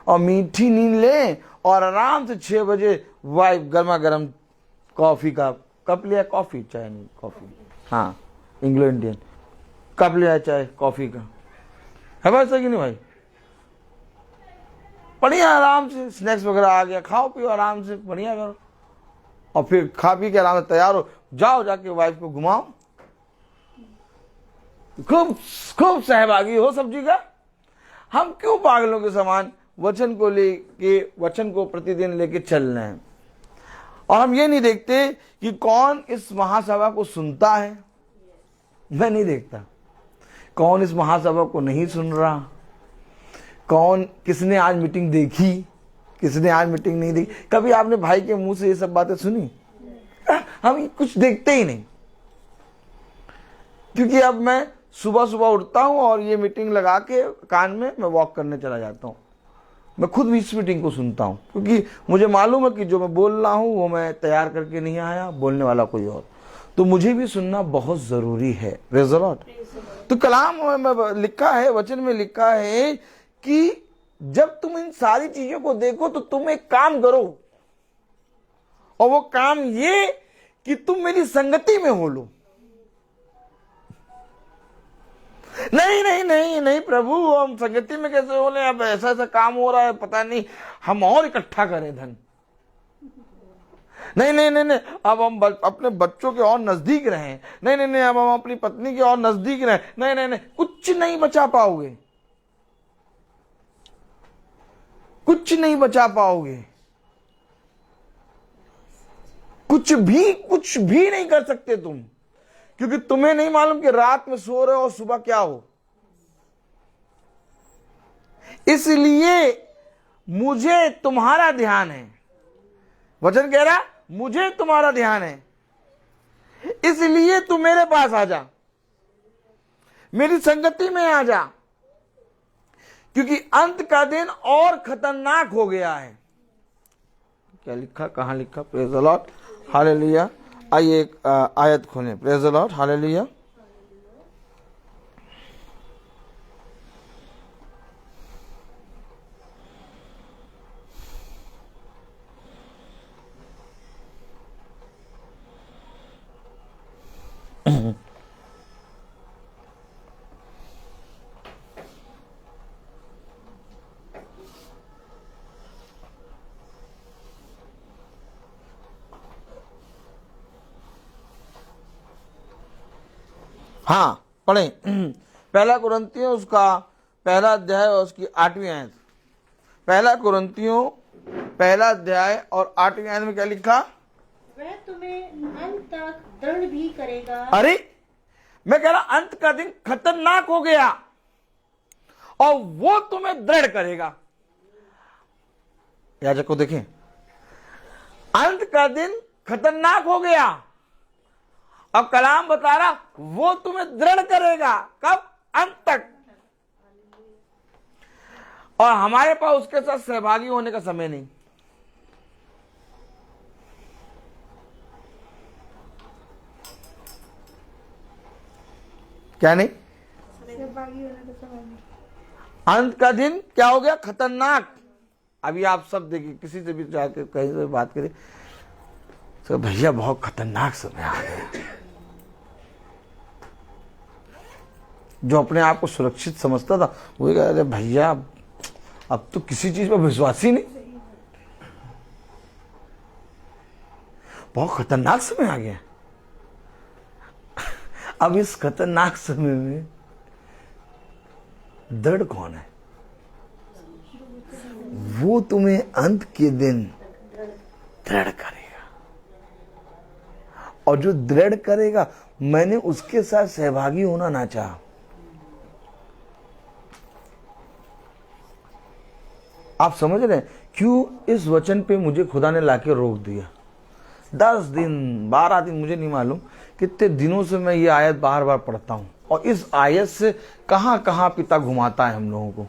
और मीठी नींद ले और आराम से 6 बजे वाइफ गर्मा गर्म कॉफी का कप लिया, कॉफी चाय नहीं कॉफी, हाँ इंग्लो इंडियन कप लिया चाय कॉफी का, है भाई सही नहीं भाई? बढ़िया आराम से स्नैक्स वगैरह आ गया, खाओ पियो आराम से, बढ़िया करो। और फिर खा पी के आराम से तैयार हो, जाओ जाके वाइफ को घुमाओ, खूब खूब सहभागी हो सब्जी का। हम क्यों पागलों के समान वचन को लेके, वचन को प्रतिदिन लेके चल रहे हैं? और हम ये नहीं देखते कि कौन इस महासभा को सुनता है। मैं नहीं देखता कौन इस महासभा को नहीं सुन रहा, कौन किसने आज मीटिंग देखी, किसने आज मीटिंग नहीं देखी। कभी आपने भाई के मुंह से ये सब बातें सुनी? हम कुछ देखते ही नहीं, क्योंकि अब मैं सुबह सुबह उठता हूं और ये मीटिंग लगा के कान में मैं वॉक करने चला जाता हूं। मैं खुद भी इस मीटिंग को सुनता हूँ, क्योंकि मुझे मालूम है कि जो मैं बोल रहा हूँ वो मैं तैयार करके नहीं आया, बोलने वाला कोई और, तो मुझे भी सुनना बहुत जरूरी है। Praise the Lord. तो कलाम में लिखा है, वचन में लिखा है कि जब तुम इन सारी चीजों को देखो तो तुम एक काम करो, और वो काम ये कि तुम मेरी संगति में हो लो। नहीं नहीं नहीं नहीं प्रभु, हम संगति में कैसे हो ले, अब ऐसा ऐसा काम हो रहा है, पता नहीं, हम और इकट्ठा करें धन। नहीं नहीं नहीं नहीं, अब हम अपने बच्चों के और नजदीक रहें। नहीं नहीं नहीं, अब हम अपनी पत्नी के और नजदीक रहें। नहीं नहीं नहीं, कुछ नहीं बचा पाओगे, कुछ नहीं बचा पाओगे, कुछ भी नहीं कर सकते तुम, क्योंकि तुम्हें नहीं मालूम कि रात में सो रहे हो और सुबह क्या हो। इसलिए मुझे तुम्हारा ध्यान है, वचन कह रहा मुझे तुम्हारा ध्यान है, इसलिए तू मेरे पास आ जा, मेरी संगति में आ जा, क्योंकि अंत का दिन और खतरनाक हो गया है। क्या लिखा, कहां लिखा? Praise the Lord, hallelujah. आइए एक आयत खोलें। Praise the Lord, hallelujah. हाँ पढ़ें, पहला कुरिन्थियों उसका पहला अध्याय और उसकी 8वीं आयत। पहला कुरिन्थियों पहला अध्याय और 8वीं आयत में क्या लिखा? वह तुम्हें अंत तक दृढ़ भी करेगा। अरे मैं कह रहा अंत का दिन खतरनाक हो गया और वो तुम्हें दृढ़ करेगा। याजक को देखें, अंत का दिन खतरनाक हो गया, अब कलाम बता रहा वो तुम्हें दृढ़ करेगा। कब? अंत तक। और हमारे पास उसके साथ सहभागी होने का समय नहीं। क्या नहीं? अंत का दिन क्या हो गया? खतरनाक। अभी आप सब देखिए, किसी से भी जाकर कहीं से बात करें तो भैया बहुत खतरनाक समय आ गया। जो अपने आप को सुरक्षित समझता था वो कह रहे भैया अब तो किसी चीज पर विश्वास ही नहीं, बहुत खतरनाक समय आ गया। अब इस खतरनाक समय में दृढ़ कौन है? वो तुम्हें अंत के दिन दृढ़ करेगा, और जो दृढ़ करेगा, मैंने उसके साथ सहभागी होना ना चाहा। आप समझ रहे हैं क्यों इस वचन पे मुझे खुदा ने लाके रोक दिया? 10 दिन 12 दिन, मुझे नहीं मालूम कितने दिनों से मैं ये आयत बार बार पढ़ता हूं, और इस आयत से कहां कहां पिता घुमाता है हम लोगों को।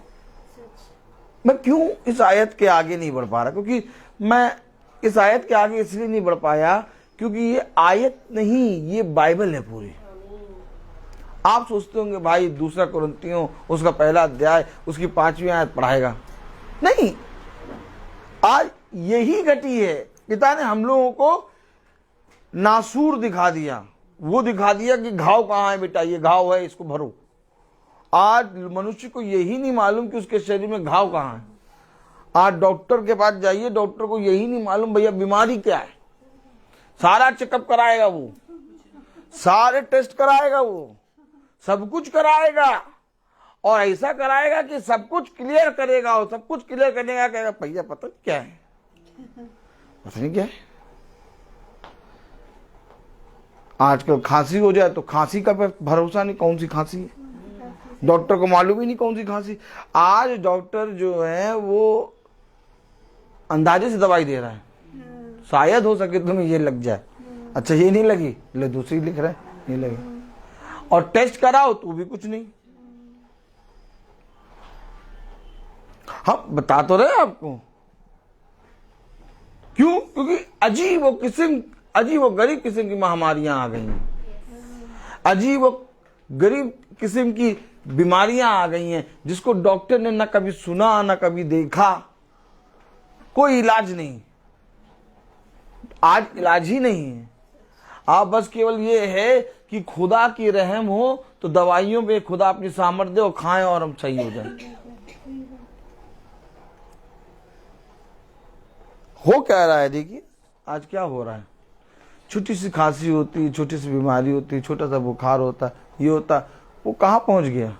मैं क्यों इस आयत के आगे नहीं बढ़ पा रहा? क्योंकि मैं इस आयत के आगे इसलिए नहीं बढ़ पाया क्योंकि ये आयत नहीं, ये बाइबल है पूरी। आप सोचते होंगे भाई दूसरा कुरिन्थियों उसका पहला अध्याय उसकी 5वीं आयत पढ़ाएगा। नहीं, आज यही घटी है। पिता ने हम लोगों को नासूर दिखा दिया, वो दिखा दिया कि घाव कहाँ है बेटा, ये घाव है, इसको भरो। आज मनुष्य को यही नहीं मालूम कि उसके शरीर में घाव कहाँ है। आज डॉक्टर के पास जाइए, डॉक्टर को यही नहीं मालूम भैया बीमारी क्या है। सारा चेकअप कराएगा वो, सारे टेस्ट कराएगा वो, सब कुछ कराएगा, और ऐसा कराएगा कि सब कुछ क्लियर करेगा, और सब कुछ क्लियर करने का कहेगा भैया पता नहीं क्या है, पता नहीं क्या है। आजकल खांसी हो जाए तो खांसी का भरोसा नहीं, कौन सी खांसी है, डॉक्टर को मालूम ही नहीं कौन सी खांसी। आज डॉक्टर जो है वो अंदाजे से दवाई दे रहा है, शायद हो सके तुम्हें ये लग जाए। अच्छा ये नहीं लगी, ले दूसरी लिख रहा है, नहीं लगी, और टेस्ट कराओ तो भी कुछ नहीं। हम बता तो रहे आपको। क्यों? क्योंकि अजीब व गरीब किस्म की महामारियां आ गई हैं, अजीब व गरीब किस्म की बीमारियां आ गई हैं जिसको डॉक्टर ने ना कभी सुना ना कभी देखा, कोई इलाज नहीं। आज इलाज ही नहीं है। आप बस केवल ये है कि खुदा की रहम हो तो दवाइयों पे खुदा अपनी सामर्थ्य दे और खाएं और हम सही हो जाए। हो क्या रहा है? देखिए आज क्या हो रहा है। छोटी सी खांसी होती है, छोटी सी बीमारी होती है, छोटा सा बुखार होता है, ये होता है, वो कहां पहुंच गया है?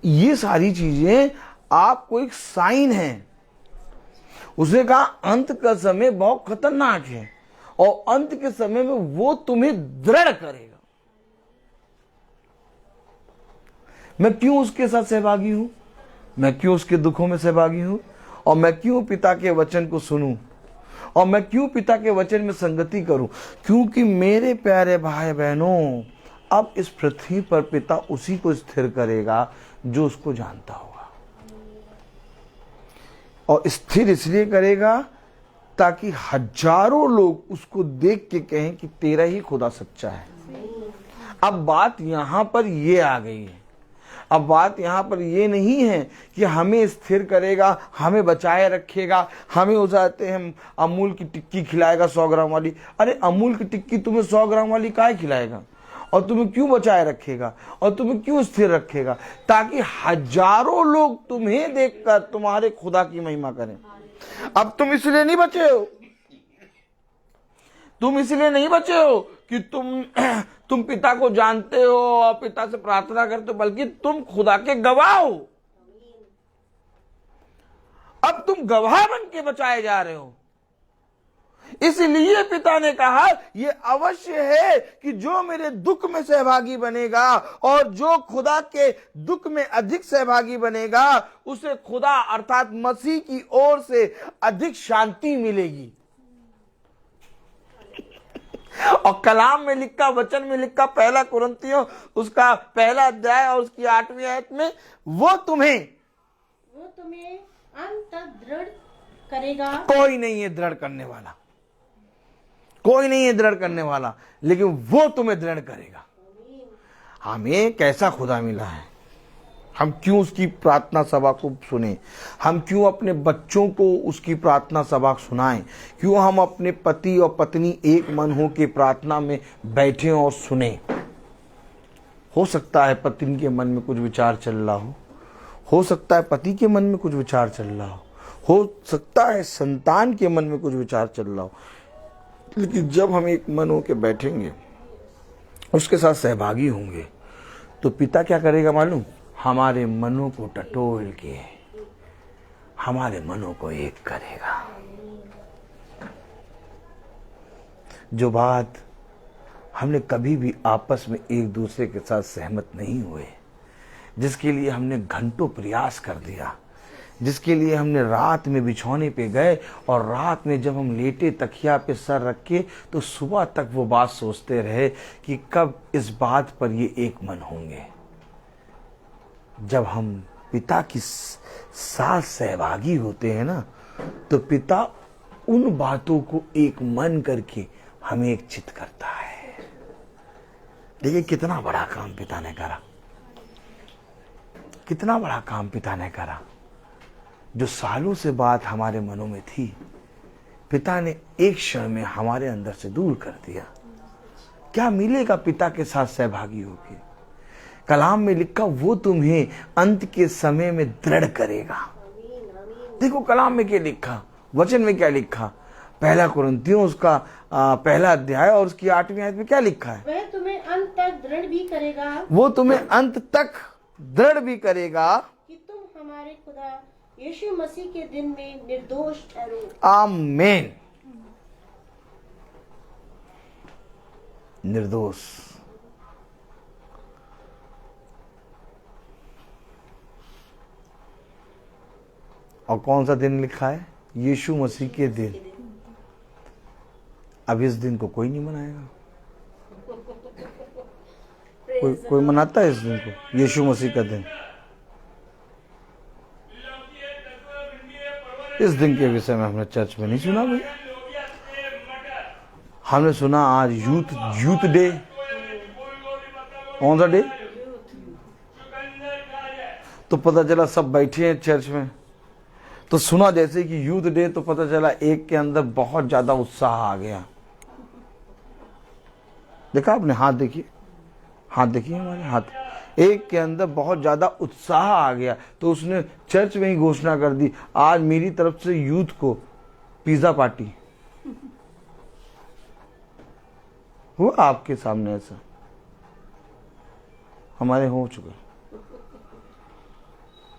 ये सारी चीजें आपको एक साइन है। उसने कहा अंत का समय बहुत खतरनाक है और अंत के समय में वो तुम्हें दृढ़ करेगा। मैं क्यों उसके साथ सहभागी हूं? मैं क्यों उसके दुखों में सहभागी हूं? और मैं क्यों पिता के वचन को सुनूं? और मैं क्यों पिता के वचन में संगति करूं? क्योंकि मेरे प्यारे भाई बहनों, अब इस पृथ्वी पर पिता उसी को स्थिर करेगा जो उसको जानता होगा। और स्थिर इसलिए करेगा ताकि हजारों लोग उसको देख के कहें कि तेरा ही खुदा सच्चा है। अब बात यहां पर ये आ गई है। अब बात यहां पर ये नहीं है कि हमें स्थिर करेगा, हमें बचाए रखेगा, हमें हो जाते हैं अमूल की टिक्की खिलाएगा 100 ग्राम वाली। अरे अमूल की टिक्की तुम्हें 100 ग्राम वाली काहे खिलाएगा? और तुम्हें क्यों बचाए रखेगा? और तुम्हें क्यों स्थिर रखेगा? ताकि हजारों लोग तुम्हें देखकर तुम्हारे खुदा की महिमा करें। अब तुम इसलिए नहीं बचे हो, तुम इसलिए नहीं बचे हो कि तुम पिता को जानते हो और पिता से प्रार्थना करते हो, बल्कि तुम खुदा के गवाह हो। अब तुम गवाह बन के बचाए जा रहे हो। इसलिए पिता ने कहा यह अवश्य है कि जो मेरे दुख में सहभागी बनेगा और जो खुदा के दुख में अधिक सहभागी बनेगा उसे खुदा अर्थात मसीह की ओर से अधिक शांति मिलेगी। और कलाम में लिखा, वचन में लिखा, 1 कुरिन्थियों उसका 1 अध्याय और उसकी 8वीं आयत में वो तुम्हें अंत तक दृढ़ करेगा। कोई नहीं है दृढ़ करने वाला, कोई नहीं है दृढ़ करने वाला, लेकिन वो तुम्हें दृढ़ करेगा। हमें कैसा खुदा मिला है? हम क्यों उसकी प्रार्थना सभा को सुने? हम क्यों अपने बच्चों को उसकी प्रार्थना सभा सुनाएं? क्यों हम अपने पति और पत्नी एक मन हो के प्रार्थना में बैठे और सुने? हो सकता है पत्नी के मन में कुछ विचार चल रहा हो सकता है पति के मन में कुछ विचार चल रहा हो सकता है संतान के मन में कुछ विचार चल रहा हो, लेकिन जब हम एक मन होकर बैठेंगे, उसके साथ सहभागी होंगे, तो पिता क्या करेगा मालूम? हमारे मनों को टटोल के हमारे मनों को एक करेगा। जो बात हमने कभी भी आपस में एक दूसरे के साथ सहमत नहीं हुए, जिसके लिए हमने घंटों प्रयास कर दिया, जिसके लिए हमने रात में बिछौने पे गए और रात में जब हम लेटे तकिया पे सर रख के तो सुबह तक वो बात सोचते रहे कि कब इस बात पर ये एक मन होंगे। जब हम पिता की साथ सहभागी होते हैं ना, तो पिता उन बातों को एक मन करके हमें एक चित करता है। देखिए कितना बड़ा काम पिता ने करा, कितना बड़ा काम पिता ने करा। जो सालों से बात हमारे मनों में थी, पिता ने एक क्षण में हमारे अंदर से दूर कर दिया। क्या मिलेगा पिता के साथ सहभागी होकर? कलाम में लिखा वो तुम्हें अंत के समय में दृढ़ करेगा। देखो कलाम में क्या लिखा, वचन में क्या लिखा। 1 कुरिन्थियों उसका 1 अध्याय और उसकी 8वीं आयत में क्या लिखा है? वह तुम्हें अंत तक दृढ़ भी करेगा। वो तुम्हें अंत तक दृढ़ भी करेगा कि तुम हमारे खुदा यीशु मसीह के दिन में निर्दोष ठहरो। आमीन। निर्दोष। और कौन सा दिन लिखा है? यीशु मसीह के दिन। अब इस दिन को कोई नहीं मनाएगा, कोई मनाता है इस दिन को, यीशु मसीह का दिन। इस दिन के विषय में हमने चर्च में नहीं सुना भैया। हमने सुना आज यूथ डे। कौन सा डे? तो पता चला सब बैठे हैं चर्च में, तो सुना जैसे कि यूथ डे, तो पता चला एक के अंदर बहुत ज्यादा उत्साह आ गया। देखा आपने? हाथ देखिए, हाथ देखिए हमारे हाथ। एक के अंदर बहुत ज्यादा उत्साह आ गया, तो उसने चर्च में ही घोषणा कर दी, आज मेरी तरफ से यूथ को पिज्जा पार्टी। हुआ आपके सामने ऐसा? हमारे हो चुका,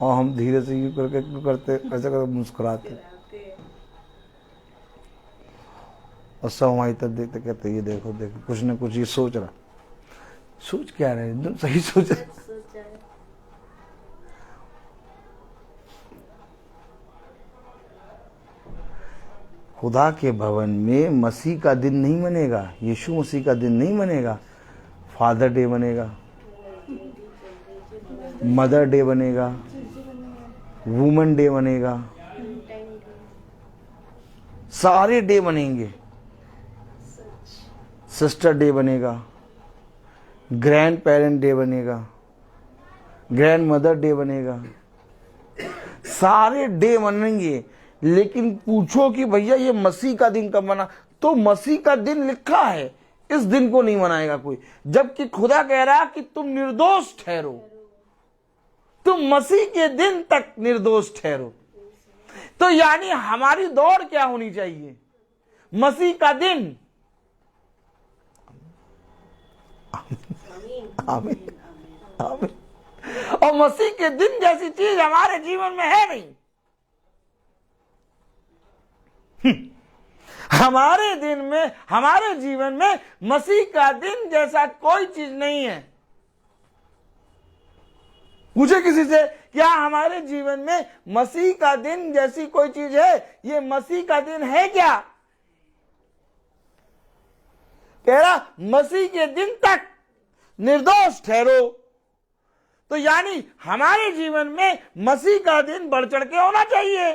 और हम धीरे से यूं करते ऐसा करके मुस्कुराते, और सब हमारी तरफ देखते कहते ये देखो देखो कुछ ना कुछ ये सोच रहा। सोच क्या रहे? एकदम सही सोच रहे। खुदा के भवन में मसीह का दिन नहीं मनेगा, यीशु मसीह का दिन नहीं मनेगा। फादर डे बनेगा, मदर डे बनेगा, वुमेन डे बनेगा, सारे डे बनेंगे। सिस्टर डे बनेगा, ग्रैंड पेरेंट डे बनेगा, ग्रैंड मदर डे बनेगा, सारे डे बनेंगे। लेकिन पूछो कि भैया ये मसीह का दिन कब मना, तो मसीह का दिन लिखा है, इस दिन को नहीं मनाएगा कोई। जबकि खुदा कह रहा कि तुम निर्दोष ठहरो, तुम मसीह के दिन तक निर्दोष ठहरो। तो यानी हमारी दौड़ क्या होनी चाहिए? मसीह का दिन। आमीन, आमीन। और मसीह के दिन जैसी चीज हमारे जीवन में है नहीं। हमारे जीवन में मसीह का दिन जैसा कोई चीज नहीं है। पूछे किसी से, क्या हमारे जीवन में मसीह का दिन जैसी कोई चीज है? ये मसीह का दिन है क्या? कह रहा मसीह के दिन तक निर्दोष ठहरो। तो यानी हमारे जीवन में मसीह का दिन बढ़ चढ़ के होना चाहिए।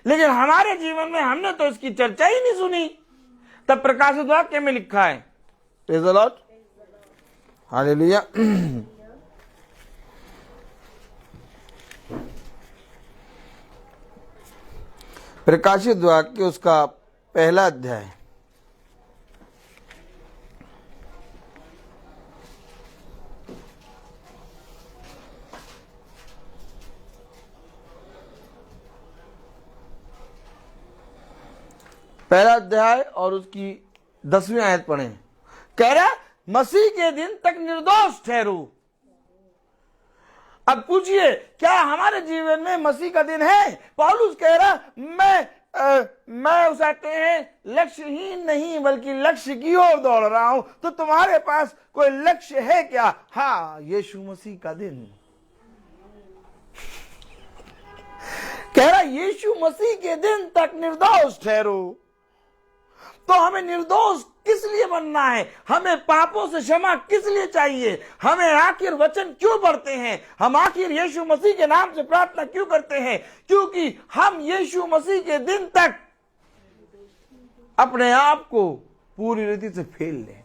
लेकिन हमारे जीवन में हमने तो इसकी चर्चा ही नहीं सुनी। तब प्रकाशित वाक्य में लिखा है, प्रेज़ द लॉर्ड, हालेलुया। प्रकाशित वाक्य उसका पहला अध्याय, पहला अध्याय और उसकी 10वीं आयत पढ़े। कह रहा मसीह के दिन तक निर्दोष ठहरो। अब पूछिए, क्या हमारे जीवन में मसीह का दिन है? पौलुस कह रहा मैं उस आते हैं लक्ष्यहीन नहीं बल्कि लक्ष्य की ओर दौड़ रहा हूं। तो तुम्हारे पास कोई लक्ष्य है क्या? हाँ, यीशु मसीह का दिन। कह रहा यीशु मसीह के दिन तक निर्दोष ठहरो। तो हमें निर्दोष किस लिए बनना है? हमें पापों से क्षमा किस लिए चाहिए? हमें आखिर वचन क्यों पढ़ते हैं? हम आखिर यीशु मसीह के नाम से प्रार्थना क्यों करते हैं? क्योंकि हम यीशु मसीह के दिन तक अपने आप को पूरी रीति से फेल लें।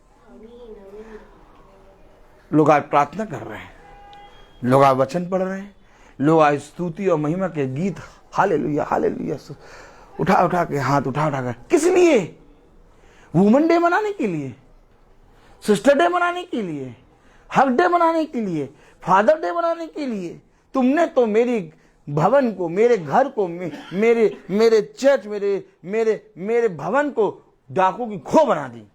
लोग आज प्रार्थना कर रहे हैं, लोग आज वचन पढ़ रहे हैं, लोग आज स्तुति और महिमा के गीत हालेलुया हालेलुया उठा उठा के हाथ उठा कर, किस लिए? वुमेन डे मनाने के लिए, सिस्टर डे मनाने के लिए, हक डे मनाने के लिए, फादर डे मनाने के लिए। तुमने तो मेरी भवन को, मेरे घर को, मेरे चर्च, मेरे भवन को डाकू की खो बना दी।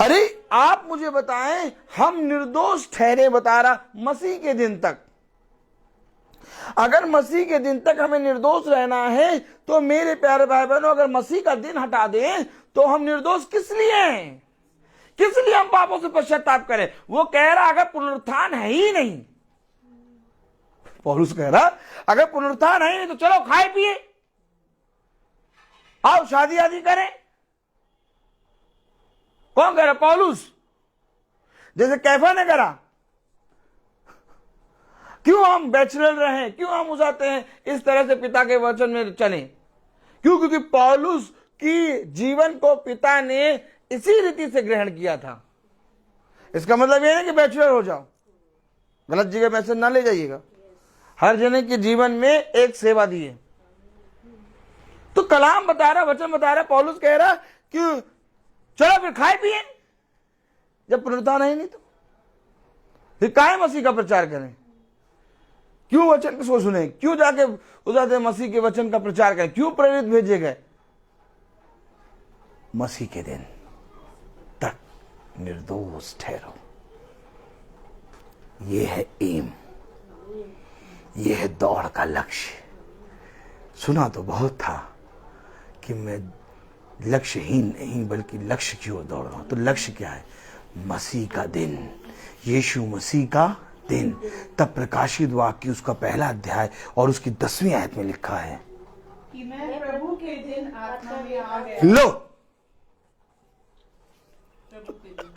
अरे आप मुझे बताएं, हम निर्दोष ठहरे बता रहा मसीह के दिन तक। अगर मसीह के दिन तक हमें निर्दोष रहना है तो मेरे प्यारे भाई बहनों, अगर मसीह का दिन हटा दें तो हम निर्दोष किस लिए हैं? किस लिए हम पापों से पश्चाताप करें? वो कह रहा अगर पुनरुत्थान है ही नहीं, पौलुस कह रहा अगर पुनरुत्थान है ही नहीं तो चलो खाए पिए, आओ शादी आदि करें। कौन कह रहा? पौलुस। जैसे कैफा ने करा। क्यों हम बैचलर रहे, क्यों हम उजाते हैं इस तरह से पिता के वचन में चले? क्यों? क्योंकि पौलुस की जीवन को पिता ने इसी रीति से ग्रहण किया था। इसका मतलब यह नहीं कि बैचलर हो जाओ, गलत जगह मैसेज ना ले जाइएगा। हर जने के जीवन में एक सेवा दी है। तो कलाम बता रहा, वचन बता रहा, पौलुस कह रहा कि चलो फिर खाए पिए, जब पुनरुत्थान है नहीं तो फिर काहे मसीह का प्रचार करें? क्यों वचन को सुने? क्यों जाके उजाते मसीह के वचन का प्रचार करें? क्यों प्रेरित भेजे गए? मसीह के दिन तक निर्दोष ठहरो। ये है एम, ये है दौड़ का लक्ष्य। सुना तो बहुत था कि मैं लक्ष्यहीन नहीं बल्कि लक्ष्य की ओर दौड़ रहा हूं। तो लक्ष्य क्या है? मसीह का दिन, यीशु मसीह का दिन। तब प्रकाशित वाक्य उसका पहला अध्याय और उसकी 10वीं आयत में लिखा है कि मैं प्रभु के दिन आत्मा में आ गया। लो, प्रभु के दिन,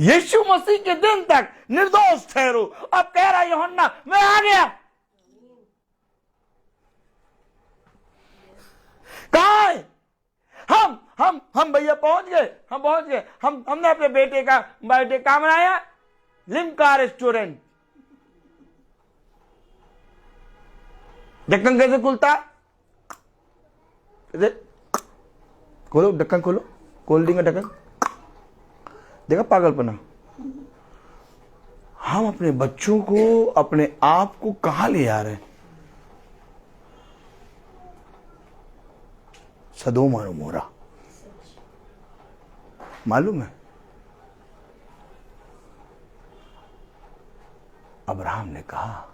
यीशु मसीह के दिन तक निर्दोष ठहरो। अब कह रहा यूहन्ना मैं आ गया। कहां है? हम भैया पहुंच गए। हमने अपने बेटे का बर्थडे कहां मनाया? Limca restaurant. ढक्कन कैसे खुलता? खोलो ढक्कन, खोलो, कोल्ड ड्रिंक का ढक्कन। देखा पागलपना? हम अपने बच्चों को, अपने आप को कहां ले आ रहे हैं? सदोम और अमोरा। मालूम है अब्राहम ने कहा,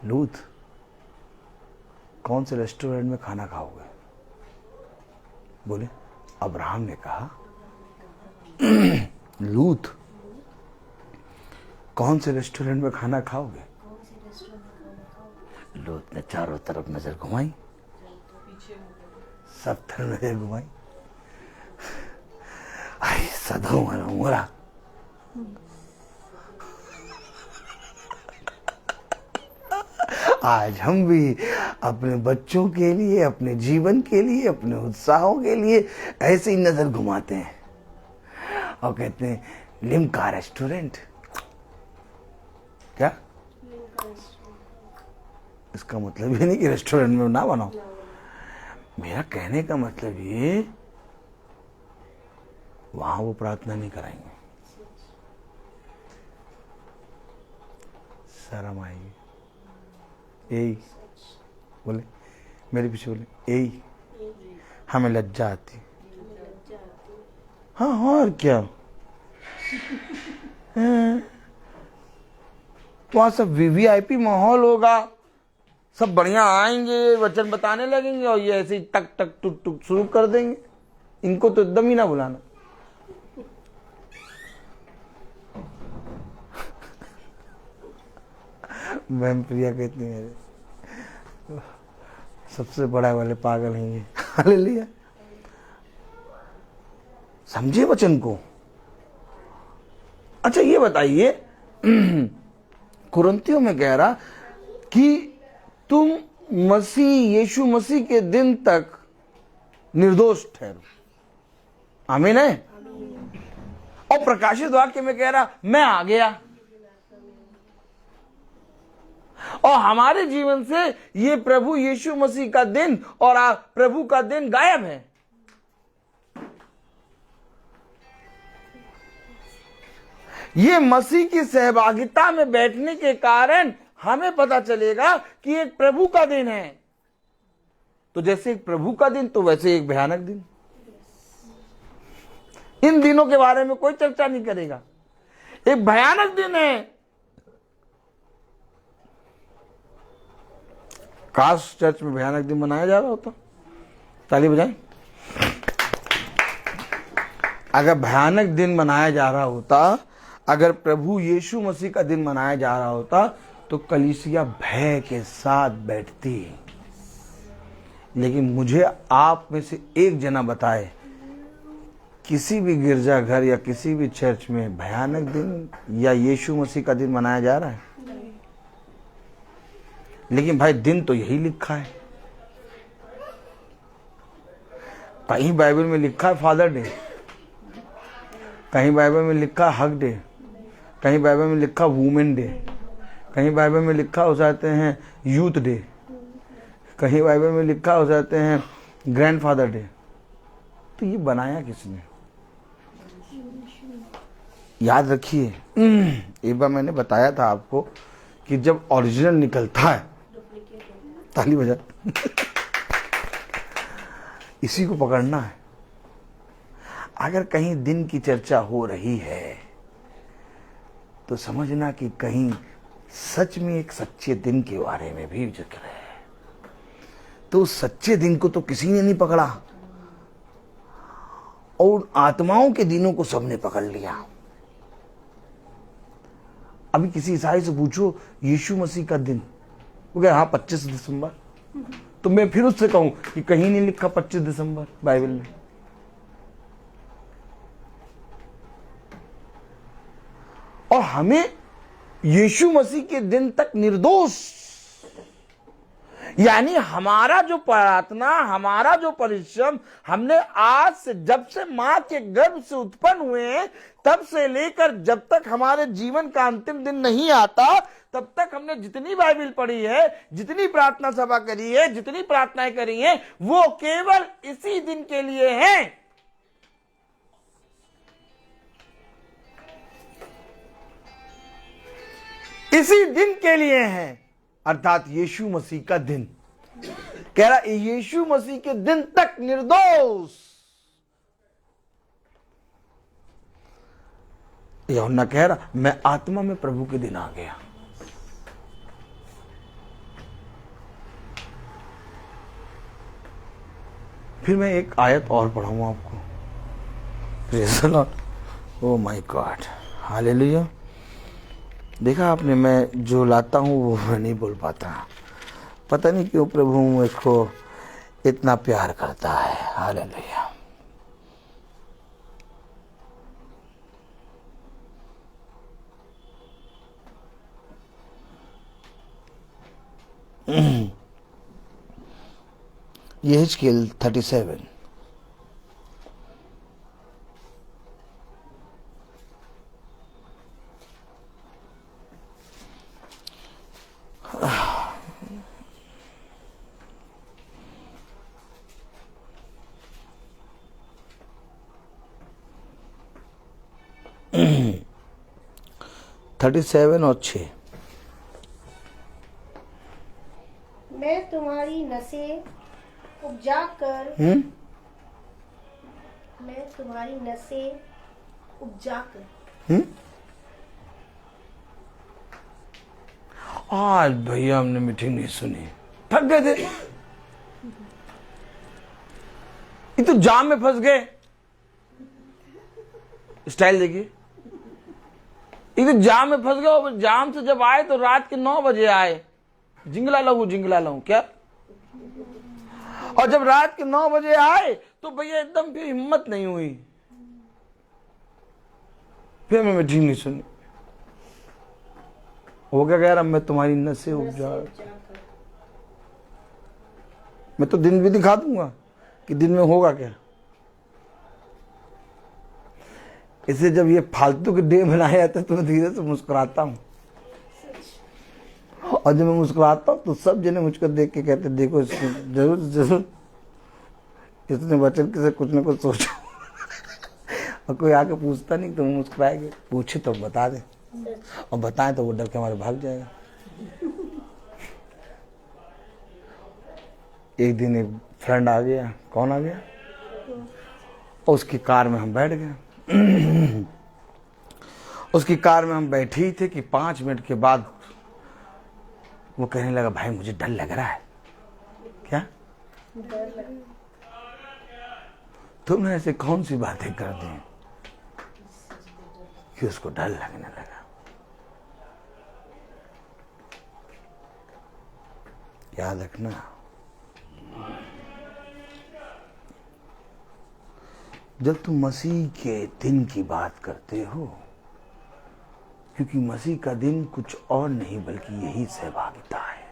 लूत कौन से रेस्टोरेंट में खाना खाओगे? बोले, अब्राहम ने कहा लूत कौन से रेस्टोरेंट में खाना खाओगे? लूत ने चारों तरफ नजर घुमाई, सब तरफ नजर घुमाई। आई सदोम और अमोरा। आज हम भी अपने बच्चों के लिए, अपने जीवन के लिए, अपने उत्साहों के लिए ऐसे ही नजर घुमाते हैं और कहते हैं लिम्का रेस्टोरेंट। क्या? इसका मतलब ये नहीं कि रेस्टोरेंट में ना बनाओ। मेरा कहने का मतलब ये, वहां वो प्रार्थना नहीं कराएंगे, शर्म आएगी। यही बोले, मेरे पीछे बोले, यही हमें लज्जा आती। हाँ और क्या? वहां सब वीवीआईपी माहौल होगा, सब बढ़िया आएंगे, वचन बताने लगेंगे और ये ऐसे ही टक टक टुक टुक शुरू कर देंगे। इनको तो एकदम ही ना बुलाना। बहन प्रिया कहती है मेरे सबसे बड़ा वाले पागल हैं ये। हालेलुया। समझे वचन को? अच्छा ये बताइए, कुरिन्थियों में कह रहा कि तुम यीशु मसीह के दिन तक निर्दोष ठहरो। आमीन है। और प्रकाशित वाक्य में कह रहा मैं आ गया। और हमारे जीवन से ये प्रभु यीशु मसीह का दिन और प्रभु का दिन गायब है। ये मसीह की सहभागिता में बैठने के कारण हमें पता चलेगा कि एक प्रभु का दिन है। तो जैसे एक प्रभु का दिन तो वैसे एक भयानक दिन। इन दिनों के बारे में कोई चर्चा नहीं करेगा। एक भयानक दिन है। काश चर्च में भयानक दिन मनाया जा रहा होता। ताली बजाएं। अगर भयानक दिन मनाया जा रहा होता, अगर प्रभु यीशु मसीह का दिन मनाया जा रहा होता, तो कलीसिया भय के साथ बैठती। लेकिन मुझे आप में से एक जना बताए किसी भी गिरजाघर या किसी भी चर्च में भयानक दिन या यीशु मसीह का दिन मनाया जा रहा है? लेकिन भाई दिन तो यही लिखा है। कहीं बाइबल में लिखा है फादर डे, कहीं बाइबल में लिखा है हक डे, कहीं बाइबल में लिखा वुमेन डे, कहीं बाइबल में लिखा हो जाते हैं यूथ डे, कहीं बाइबल में लिखा हो जाते हैं ग्रैंडफादर डे। तो ये बनाया किसने? याद रखिए, एक बार मैंने बताया था आपको कि जब ओरिजिनल निकलता है, ताली बजा, इसी को पकड़ना है। अगर कहीं दिन की चर्चा हो रही है तो समझना कि कहीं सच में एक सच्चे दिन के बारे में भी जिक्र है। तो उस सच्चे दिन को तो किसी ने नहीं पकड़ा और आत्माओं के दिनों को सबने पकड़ लिया। अभी किसी ईसाई से पूछो यीशु मसीह का दिन, वो कहे हाँ 25 दिसंबर। तो मैं फिर उससे कहूं कि कहीं नहीं लिखा 25 दिसंबर बाइबल में। और हमें यीशु मसीह के दिन तक निर्दोष, यानी हमारा जो प्रार्थना, हमारा जो परिश्रम, हमने आज से जब से मां के गर्भ से उत्पन्न हुए तब से लेकर जब तक हमारे जीवन का अंतिम दिन नहीं आता तब तक हमने जितनी बाइबल पढ़ी है, जितनी प्रार्थना सभा करी है, जितनी प्रार्थनाएं करी हैं, वो केवल इसी दिन के लिए हैं। इसी दिन के लिए हैं, अर्थात यीशु मसीह का दिन। कह रहा यीशु मसीह के दिन तक निर्दोष। यूहन्ना कह रहा मैं आत्मा में प्रभु के दिन आ गया। फिर मैं एक आयत और पढ़ाऊंगा आपको। Praise the Lord. Oh my God, hallelujah. देखा आपने, मैं जो लाता हूं वो मैं नहीं बोल पाता। पता नहीं क्यों प्रभु मुझको इतना प्यार करता है। हालेलुया। यहेजकेल 37 37 और 6। मैं तुम्हारी नसें उपजा कर मैं तुम्हारी नसें उपजा कर आज भैया हमने मीटिंग नहीं सुनी, थक गए थे। ये तो जाम में फंस गए। स्टाइल देखिए, ये तो जाम में फंस गए और जाम से जब आए तो रात के 9 बजे आए। जिंगला लहू क्या। और जब रात के 9 बजे आए तो भैया एकदम फिर हिम्मत नहीं हुई, फिर मैं मीटिंग नहीं सुनी। वो क्या कह रहा, मैं तुम्हारी नसें उपजा। मैं तो दिन भी दिखा दूंगा कि दिन में होगा क्या। इसे जब ये फालतू के डे बनाए जाते तो मैं धीरे से मुस्कुराता हूं, और जब मैं मुस्कुराता हूं तो सब जने मुझको देख के कहते देखो इसको जरूर जरूर इसने वचन से कुछ न कुछ सोचो। और कोई आके पूछता नहीं तो मुस्कुराएंगे, पूछे तो बता दे, और बताएं तो वो डर के हमारे भाग जाएगा। एक दिन एक फ्रेंड आ गया। कौन आ गया? और उसकी कार में हम बैठ गए। उसकी कार में हम बैठे ही थे कि 5 मिनट के बाद वो कहने लगा भाई मुझे डर लग रहा है। क्या? तुमने ऐसे कौन सी बातें कर दी कि उसको डर लगने लगा? याद रखना, जब तुम मसीह के दिन की बात करते हो, क्योंकि मसीह का दिन कुछ और नहीं बल्कि यही सहभागिता है।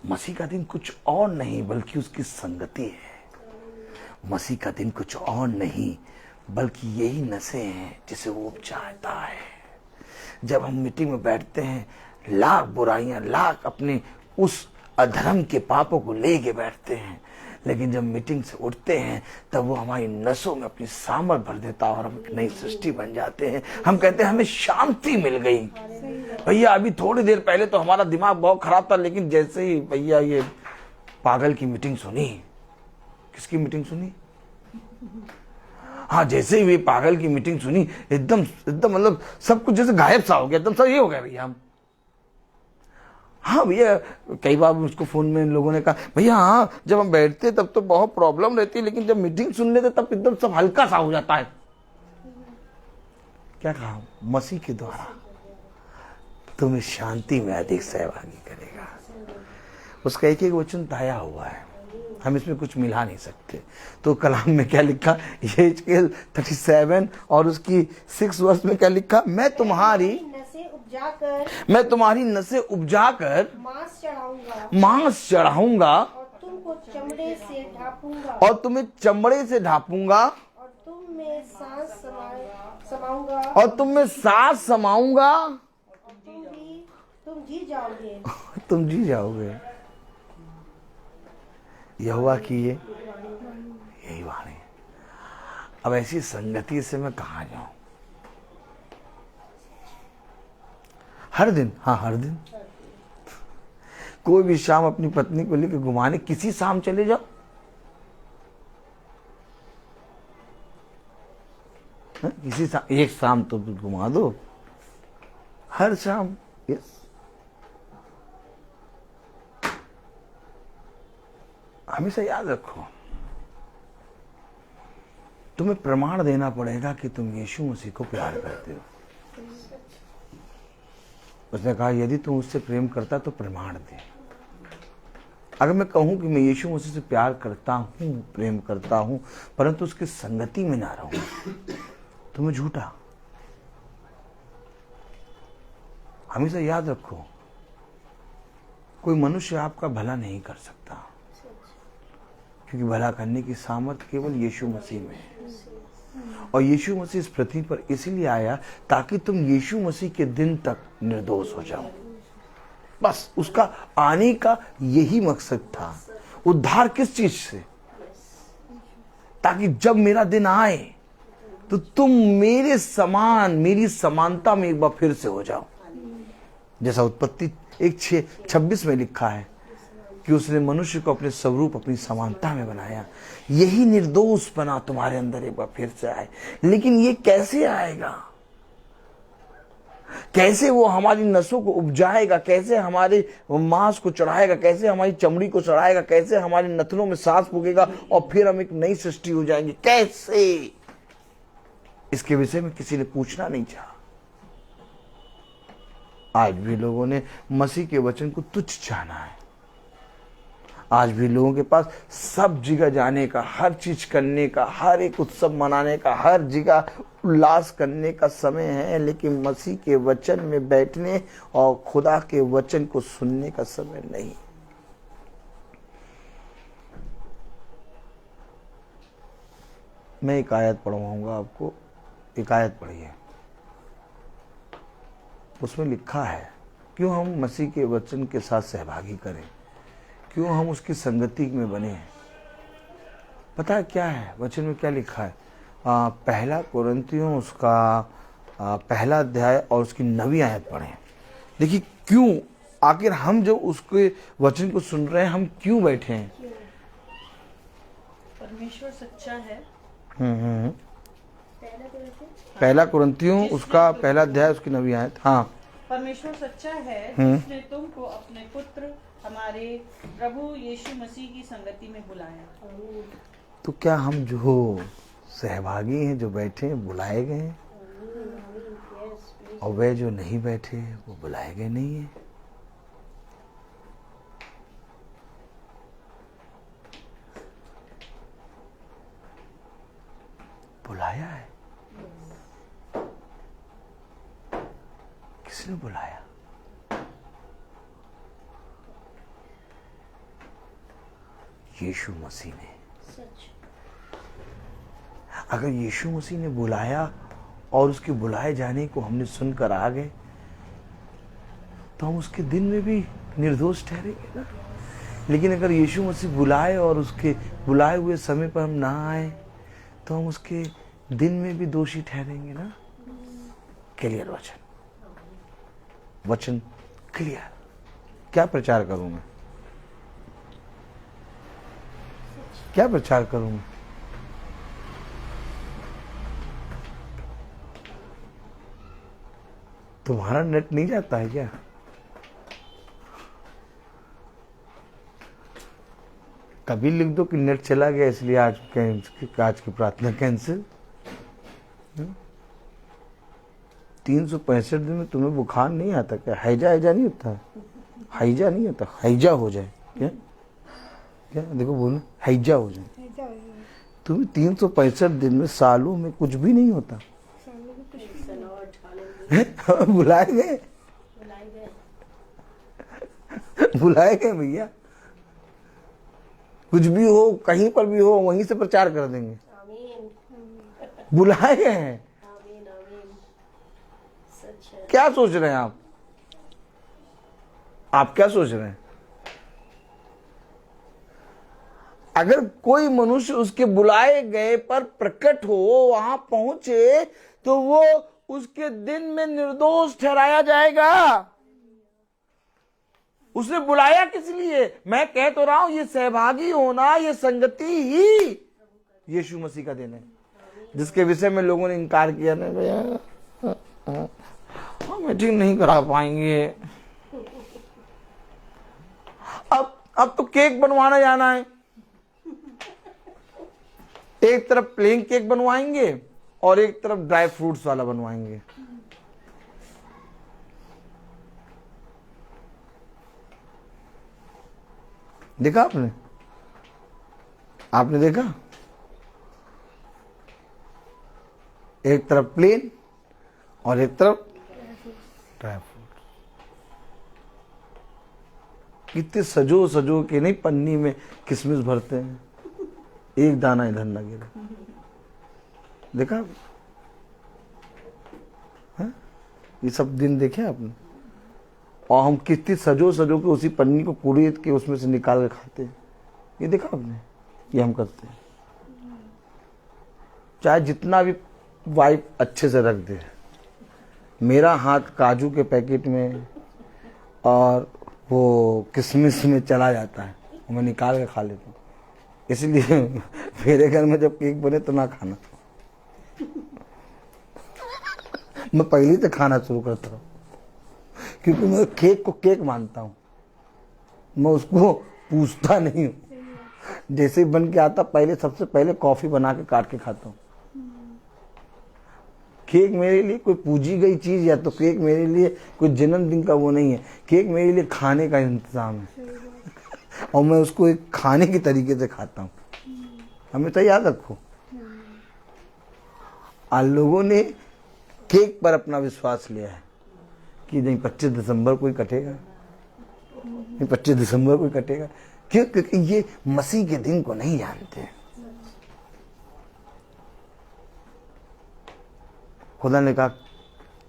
मसीह का दिन कुछ और नहीं बल्कि उसकी संगति है। मसीह का दिन कुछ और नहीं बल्कि यही नशे हैं जिसे वो उपचारता है। जब हम मीटिंग में बैठते हैं, लाख बुराइयां, लाख अपने उस अधर्म के पापों को लेके बैठते हैं, लेकिन जब मीटिंग से उठते हैं तब वो हमारी नसों में अपनी सामर्थ भर देता है और हम एक नई सृष्टि बन जाते हैं। हम कहते हैं हमें शांति मिल गई। भैया अभी थोड़ी देर पहले तो हमारा दिमाग बहुत खराब था, लेकिन जैसे ही भैया ये पागल की मीटिंग सुनी, किसकी मीटिंग सुनी? हाँ, जैसे ही ये पागल की मीटिंग सुनी, एकदम एकदम मतलब सब कुछ जैसे गायब सा हो गया, एकदम सब ये हो गया भैया हम। हाँ भैया, कई बार उसको फोन में लोगों ने कहा भैया हाँ, जब हम बैठते तब तो बहुत प्रॉब्लम रहती है, लेकिन जब मीटिंग सुन लेते तब एकदम सब हल्का सा हो जाता है। क्या कहा? मसीह के द्वारा तुम्हें शांति में अधिक सहभागी करेगा। उसका एक एक वचन ताया हुआ है, हम इसमें कुछ मिला नहीं सकते। तो कलाम में क्या लिखा? यहेजकेल 37 और उसकी 6 वर्ष में क्या लिखा? मैं तुम्हारी नसें उपजाकर मांस चढ़ाऊंगा और तुमको चमड़े से ढापूंगा और तुम्हें चमड़े से ढापूंगा और तुम में सांस समाऊंगा और तुम में सांस समाऊंगा, तुम जी जाओगे। तुम जी जाओगे। यहोवा की ये यही वाणी। अब ऐसी संगति से मैं कहाँ जाऊं? हर दिन, हाँ हर दिन कोई भी शाम अपनी पत्नी को लेकर घुमाने किसी शाम चले जाओ। किसी शाम, एक शाम तो घुमा दो, हर शाम। यस, हमेशा याद रखो, तुम्हें प्रमाण देना पड़ेगा कि तुम यीशु मसीह को प्यार करते हो। उसने कहा यदि तुम उससे प्रेम करता तो प्रमाण दे। अगर मैं कहूं कि मैं यीशु मसीह से प्यार करता हूं, प्रेम करता हूं, परंतु उसकी संगति में ना रहूं, तो मैं झूठा। हमेशा याद रखो, कोई मनुष्य आपका भला नहीं कर सकता, क्योंकि भला करने की सामर्थ केवल यीशु मसीह में है। और यीशु मसीह इस पृथ्वी पर इसीलिए आया ताकि तुम यीशु मसीह के दिन तक निर्दोष हो जाओ। बस उसका आने का यही मकसद था। उद्धार किस चीज से? ताकि जब मेरा दिन आए तो तुम मेरे समान, मेरी समानता में एक बार फिर से हो जाओ। जैसा उत्पत्ति 1:26 में लिखा है कि उसने मनुष्य को अपने स्वरूप, अपनी समानता में बनाया। यही निर्दोष बना तुम्हारे अंदर एक बार फिर से आए। लेकिन ये कैसे आएगा? कैसे वो हमारी नसों को उपजाएगा? कैसे हमारे मांस को चढ़ाएगा? कैसे हमारी चमड़ी को चढ़ाएगा? कैसे हमारे नथनों में सांस फूकेगा और फिर हम एक नई सृष्टि हो जाएंगे? कैसे? इसके विषय में किसी ने पूछना नहीं चाहा। आज भी लोगों ने मसीह के वचन को तुच्छ जाना है। आज भी लोगों के पास सब जगह जाने का, हर चीज करने का, हर एक उत्सव मनाने का, हर जगह उल्लास करने का समय है, लेकिन मसीह के वचन में बैठने और खुदा के वचन को सुनने का समय नहीं। मैं एक आयत पढ़वाऊंगा आपको। एक आयत पढ़िए, उसमें लिखा है क्यों हम मसीह के वचन के साथ सहभागी करें, क्यों हम उसकी संगति में बने हैं। पता है क्या है वचन में क्या लिखा है? पहला कुरिन्थियों उसका पहला अध्याय और उसकी 9वीं आयत पढ़ें। देखिए क्यों, आखिर हम जो उसके वचन को सुन रहे हैं, हम क्यों बैठे हैं? परमेश्वर सच्चा है। पहला कुरिन्थियों उसका पहला अध्याय उसकी 9वीं आयत। हाँ, परमेश्वर सच्चा है जिसने तुमको अपने पुत्र हमारे प्रभु यीशु मसीह की संगति में बुलाया। तो क्या हम जो सहभागी हैं, जो बैठे हैं, बुलाए गए हैं? और वे जो नहीं बैठे वो बुलाए गए नहीं हैं। बुलाया है। किसने बुलाया? यीशु मसीह ने। अगर यीशु मसीह ने बुलाया और उसके बुलाए जाने को हमने सुनकर आ गए तो हम उसके दिन में भी निर्दोष ठहरेंगे ना। लेकिन अगर यीशु मसीह बुलाए और उसके बुलाए हुए समय पर हम ना आए तो हम उसके दिन में भी दोषी ठहरेंगे ना। क्लियर वचन क्लियर। क्या प्रचार करूं मैं? क्या प्रचार करूं मैं? तुम्हारा नेट नहीं जाता है क्या? कभी लिख दो कि नेट चला गया इसलिए आज की प्रार्थना कैंसिल। 365 दिन में तुम्हें बुखार नहीं आता क्या? हैजा नहीं होता? हैजा नहीं होता, हैजा हो जाए क्या? क्या देखो बोलो, हैजा हो जाए। तुम्हें 365 दिन में, सालों में कुछ भी नहीं होता। बुलाए गए भैया। कुछ भी हो, कहीं पर भी हो, वहीं से प्रचार कर देंगे। बुलाए गए हैं। क्या सोच रहे हैं आप क्या सोच रहे हैं? अगर कोई मनुष्य उसके बुलाए गए पर प्रकट हो, वहां पहुंचे, तो वो उसके दिन में निर्दोष ठहराया जाएगा। उसने बुलाया किस लिए? मैं कह तो रहा हूं, ये सहभागी होना, ये संगति ही यीशु मसीह का दिन है, जिसके विषय में लोगों ने इनकार किया। नहीं भैया, मीटिंग नहीं करा पाएंगे। अब तो केक बनवाना जाना है। एक तरफ प्लेन केक बनवाएंगे और एक तरफ ड्राई फ्रूट्स वाला बनवाएंगे। देखा आपने देखा? एक तरफ प्लेन और एक तरफ ड्राई फ्रूट। कितने सजो के नहीं पन्नी में किशमिश भरते हैं, एक दाना इधर न गिरे। देखा है? ये सब दिन देखे आपने? और हम कितनी सजो के उसी पन्नी को कुरेद के उसमें से निकाल के खाते हैं। ये देखा आपने? ये हम करते हैं। चाहे जितना भी वाइफ अच्छे से रख दे, मेरा हाथ काजू के पैकेट में और वो किशमिश में चला जाता है, मैं निकाल के खा लेता हूँ। इसलिए मेरे घर में जब केक बने तो ना खाना। मैं पहले से खाना शुरू करता हूँ, क्योंकि मैं केक को केक मानता हूँ। मैं उसको पूछता नहीं हूँ। जैसे ही बन के आता, सबसे पहले कॉफी बना के काट के खाता हूँ। केक मेरे लिए कोई पूजी गई चीज, या तो केक मेरे लिए कोई जन्मदिन का वो नहीं है। केक मेरे लिए खाने का इंतजाम है, और मैं उसको एक खाने के तरीके से खाता हूँ। हमेशा याद रखो, लोगों ने केक पर अपना विश्वास लिया है कि नहीं 25 दिसंबर को ही कटेगा, नहीं 25 दिसंबर को ही कटेगा। क्यों? क्योंकि ये मसीह के दिन को नहीं जानते। खुदा ने कहा,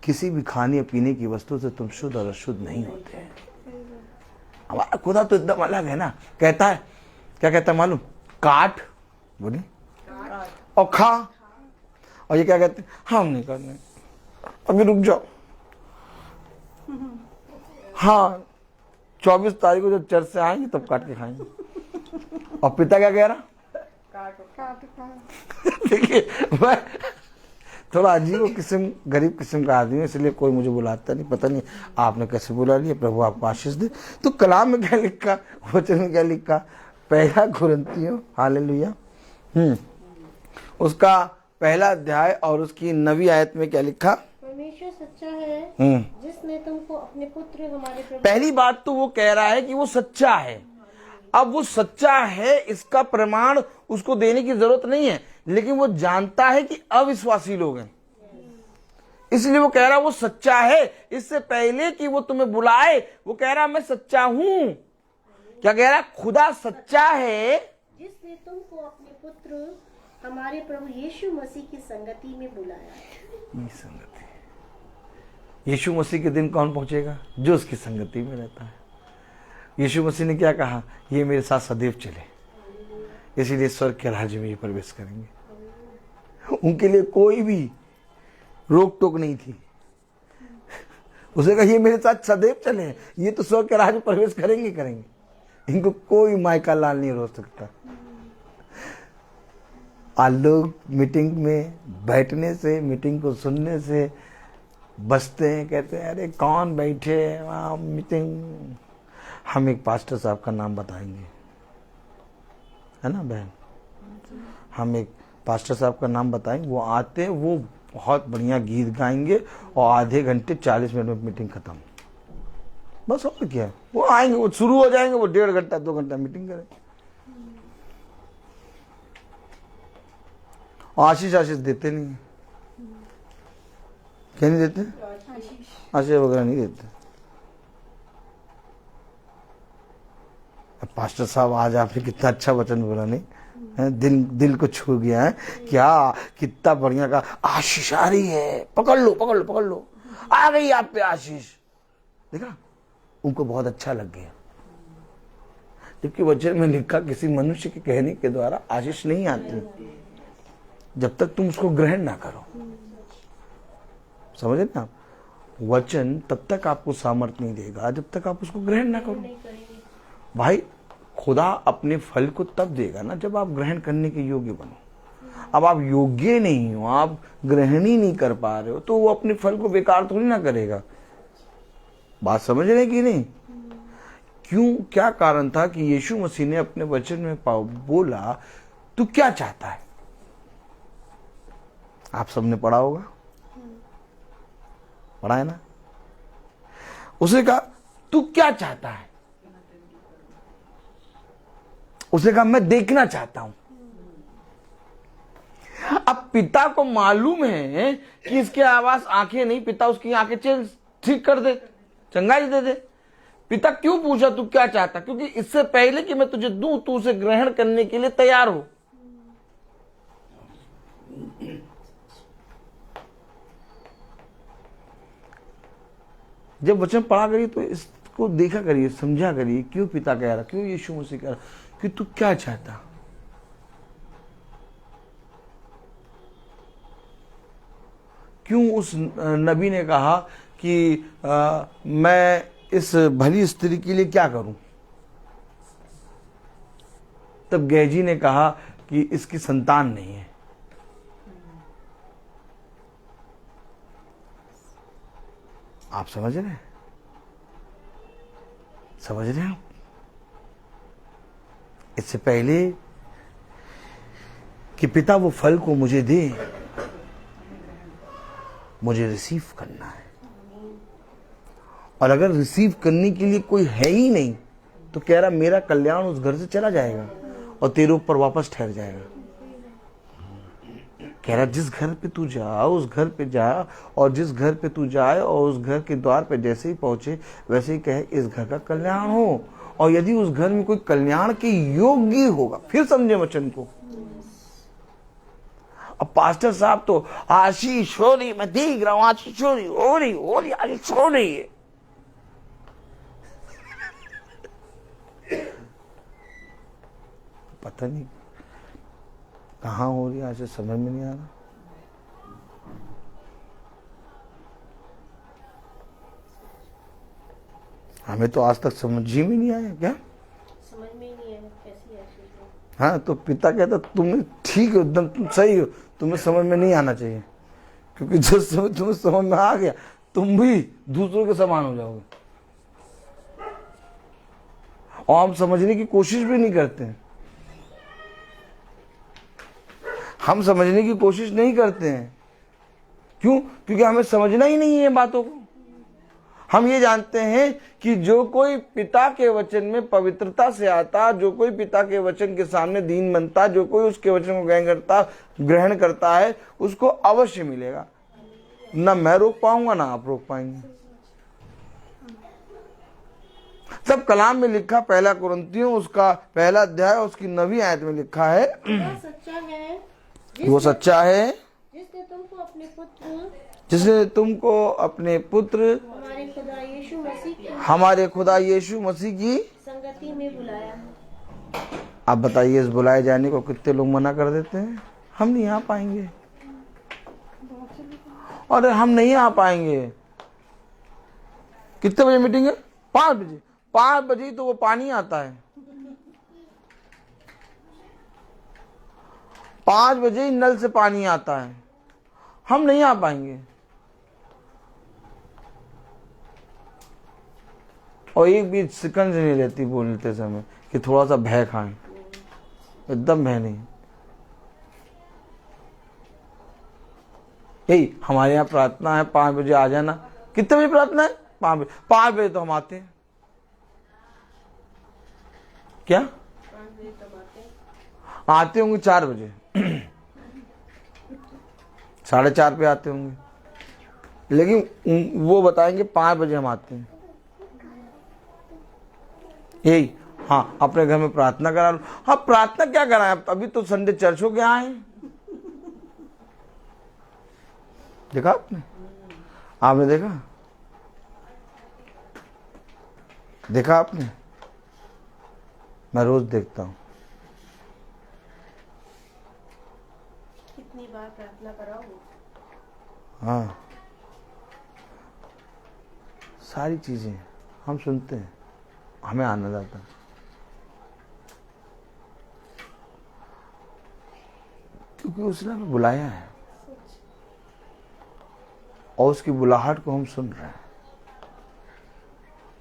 किसी भी खाने या पीने की वस्तु से तुम शुद्ध और अशुद्ध नहीं होते हैं। हमारा खुदा तो एकदम अलग है ना। कहता है, क्या कहता है मालूम? काट, बोली, और खा। और ये क्या कहते हैं? हम नहीं करने, अभी रुक जाओ। हाँ, 24 तारीख को जब चर्च से आएंगे तब काट के खाएंगे। और पिता क्या कह रहा? देखिए, मैं थोड़ा अजीब किस्म, गरीब किस्म का आदमी है, इसलिए कोई मुझे बुलाता नहीं। पता नहीं आपने कैसे बुला लिया। प्रभु आपको आशीष दे। तो कलाम में क्या लिखा, वचन में क्या लिखा? पहला कुरिन्थियों, हालेलुया, उसका पहला अध्याय और उसकी 9वीं आयत में क्या लिखा? परमेश्वर सच्चा है, जिसने तुमको अपने पुत्र हमारे प्रभु। पहली बात तो वो कह रहा है कि वो सच्चा है। अब वो सच्चा है, इसका प्रमाण उसको देने की जरूरत नहीं है, लेकिन वो जानता है कि अविश्वासी लोग हैं, इसलिए वो कह रहा वो सच्चा है। इससे पहले कि वो तुम्हें बुलाए वो कह रहा मैं सच्चा हूं। क्या कह रहा? खुदा सच्चा है जिसने तुमको अपने पुत्र हमारे प्रभु यीशु मसीह की संगति में बुलाया। ये संगति, यीशु मसीह के दिन कौन पहुंचेगा? जो उसकी संगति में रहता है। यीशु मसीह ने क्या कहा? ये मेरे साथ सदैव चले, इसीलिए स्वर्ग के राज्य में ये प्रवेश करेंगे। उनके लिए कोई भी रोक टोक नहीं थी। उसे कहा ये मेरे साथ सदैव चले, ये तो स्वर्ग के राज्य में प्रवेश करेंगे करेंगे। इनको कोई मायका लाल नहीं रोक सकता। आज लोग मीटिंग में बैठने से, मीटिंग को सुनने से बचते हैं, कहते हैं अरे कौन बैठे वहाँ मीटिंग। हम एक पास्टर साहब का नाम बताएंगे, है ना बहन? हम एक पास्टर साहब का नाम बताएंगे। वो आते हैं, वो बहुत बढ़िया गीत गाएंगे और आधे घंटे 40 मिनट में मीटिंग खत्म। बस और क्या है, वो आएंगे, वो शुरू हो जाएंगे, वो 1.5 घंटा 2 घंटा मीटिंग करेंगे। आशीष देते नहीं, क्या नहीं देते? आशीष वगैरह नहीं देते। पास्टर साहब आज आपने कितना अच्छा वचन बोला, नहीं है? दिल को छू गया है। क्या कितना बढ़िया का आशीष आ रही है, पकड़ लो पकड़ लो पकड़ लो, आ गई आप पे आशीष। देखा, उनको बहुत अच्छा लग गया। जबकि वचन में लिखा किसी मनुष्य के कहने के द्वारा आशीष नहीं आती जब तक तुम उसको ग्रहण ना करो। समझे ना? वचन तब तक आपको सामर्थ्य नहीं देगा जब तक आप उसको ग्रहण ना करो। भाई खुदा अपने फल को तब देगा ना जब आप ग्रहण करने के योग्य बनो। अब आप योग्य नहीं हो, आप ग्रहण ही नहीं कर पा रहे हो, तो वो अपने फल को बेकार थोड़ी ना करेगा। बात समझ रहे कि नहीं? क्यों, क्या कारण था कि यीशु मसीह ने अपने वचन में बोला तू क्या चाहता है? आप सबने पढ़ा होगा, पढ़ा है ना? उसने कहा तू क्या चाहता है? उसने कहा मैं देखना चाहता हूं। अब पिता को मालूम है कि इसके आवाज आंखें नहीं, पिता उसकी आंखें ठीक कर दे, चंगाई दे दे। पिता क्यों पूछा तू क्या चाहता? क्योंकि इससे पहले कि मैं तुझे दूं, तू उसे ग्रहण करने के लिए तैयार हो। जब वचन पढ़ा करिए तो इसको देखा करिए, समझा करिए, क्यों पिता कह रहा, क्यों यीशु मसीह कह रहा कि तू क्या चाहता। क्यों उस नबी ने कहा कि मैं इस भली स्त्री के लिए क्या करूं? तब गेहजी ने कहा कि इसकी संतान नहीं है। आप समझ रहे हैं? समझ रहे हैं? इससे पहले कि पिता वो फल को मुझे दे, मुझे रिसीव करना है। और अगर रिसीव करने के लिए कोई है ही नहीं तो कह रहा मेरा कल्याण उस घर से चला जाएगा और तेरे ऊपर वापस ठहर जाएगा। कह रहा जिस घर पे तू जा उस घर पे जा, और जिस घर पे तू जाए और उस घर के द्वार पे जैसे ही पहुंचे वैसे ही कहे इस घर का कल्याण हो। और यदि उस घर में कोई कल्याण के योग्य होगा, फिर समझे वचन को। अब पास्टर साहब तो आशीष हो रही, मैं देख रहा हूं आशीष हो रही आशीष हो रही है। पता नहीं कहाँ हो रही है, आज समझ में नहीं आ रहा। हमें तो आज तक समझ ही में नहीं आया। क्या समझ में ही नहीं आया कैसी आशीष? हाँ, तो पिता कहता तुम्हें ठीक हो, एकदम तुम सही हो, तुम्हें समझ में नहीं आना चाहिए, क्योंकि जिस समय तुम्हें समझ में आ गया तुम भी दूसरों के समान हो जाओगे। और हम समझने की कोशिश भी नहीं करते हैं, हम समझने की कोशिश नहीं करते हैं। क्यों? क्योंकि हमें समझना ही नहीं है बातों को। हम ये जानते हैं कि जो कोई पिता के वचन में पवित्रता से आता, जो कोई पिता के वचन के सामने दीन बनता, जो कोई उसके वचन को ग्रहण करता है, उसको अवश्य मिलेगा। ना मैं रोक पाऊंगा ना आप रोक पाएंगे। सब कलाम में लिखा, पहला कुरिन्थियों उसका पहला अध्याय उसकी 9वीं आयत में लिखा है, वो सच्चा है जिसने तुमको अपने पुत्र हमारे खुदा यीशु मसीह की संगति में बुलाया। आप बताइए, इस बुलाए जाने को कितने लोग मना कर देते हैं? हम नहीं आ पाएंगे, और हम नहीं आ पाएंगे। कितने बजे मीटिंग है? 5 बजे। 5 बजे तो वो पानी आता है, 5 बजे ही नल से पानी आता है, हम नहीं आ पाएंगे। और एक भी सेकंड नहीं रहती बोलते समय कि थोड़ा सा भय खाएं, एकदम भय नहीं। यही हमारे यहाँ प्रार्थना है, 5 बजे आ जाना। कितने बजे प्रार्थना है? 5 बजे। 5 बजे तो हम आते हैं। क्या आते होंगे? 4 बजे 4:30 पे आते होंगे, लेकिन वो बताएंगे 5 बजे हम आते हैं। यही, हाँ अपने घर में प्रार्थना करा लो। हाँ प्रार्थना क्या कराएं? अभी तो संडे चर्च हो के आए हैं। देखा आपने देखा आपने? मैं रोज देखता हूँ। कितनी बार प्रार्थना कराओ? हाँ, सारी चीजें हम सुनते हैं, हमें आनंद आता है। क्योंकि उसने हमें बुलाया है और उसकी बुलाहट को हम सुन रहे हैं।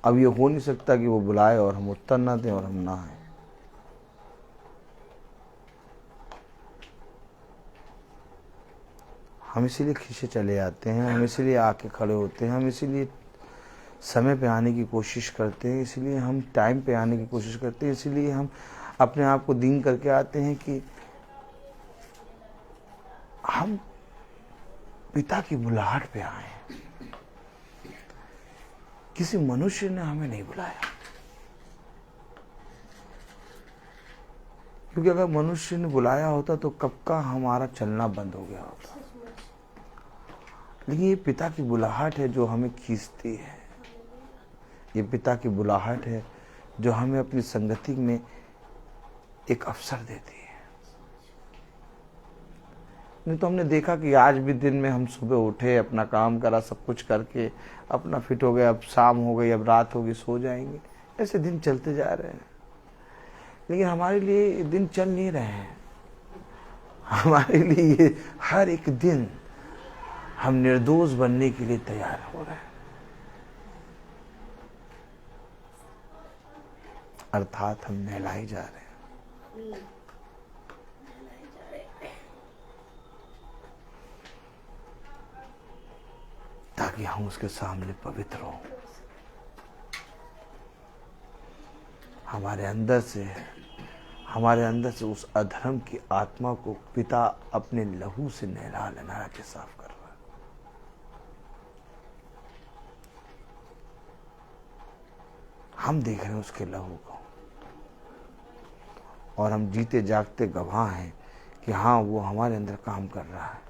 अब ये हो नहीं सकता कि वो बुलाए और हम उत्तर ना दें और हम ना आए। हम इसीलिए खींचे चले जाते हैं, हम इसीलिए आके खड़े होते हैं, हम इसीलिए समय पे आने की कोशिश करते हैं, इसीलिए हम टाइम पे आने की कोशिश करते हैं, इसीलिए हम अपने आप को दीन करके आते हैं कि हम पिता की बुलाहट पे आए। किसी मनुष्य ने हमें नहीं बुलाया, क्योंकि अगर मनुष्य ने बुलाया होता तो कब का हमारा चलना बंद हो गया होता। लेकिन ये पिता की बुलाहट है जो हमें खींचती है, ये पिता की बुलाहट है जो हमें अपनी संगति में एक अवसर देती है। नहीं तो हमने देखा कि आज भी दिन में हम सुबह उठे, अपना काम करा, सब कुछ करके अपना फिट हो गए, अब शाम हो गई, अब रात होगी, सो जाएंगे, ऐसे दिन चलते जा रहे हैं। लेकिन हमारे लिए दिन चल नहीं रहे हैं। हमारे लिए हर एक दिन हम निर्दोष बनने के लिए तैयार हो रहे हैं, अर्थात हम नहलाए जा रहे हैं। ताकि हम उसके सामने पवित्र हों। हमारे अंदर से उस अधर्म की आत्मा को पिता अपने लहू से नहला के साफ कर रहा है। हम देख रहे हैं उसके लहू को, और हम जीते जागते गवाह हैं कि हाँ वो हमारे अंदर काम कर रहा है।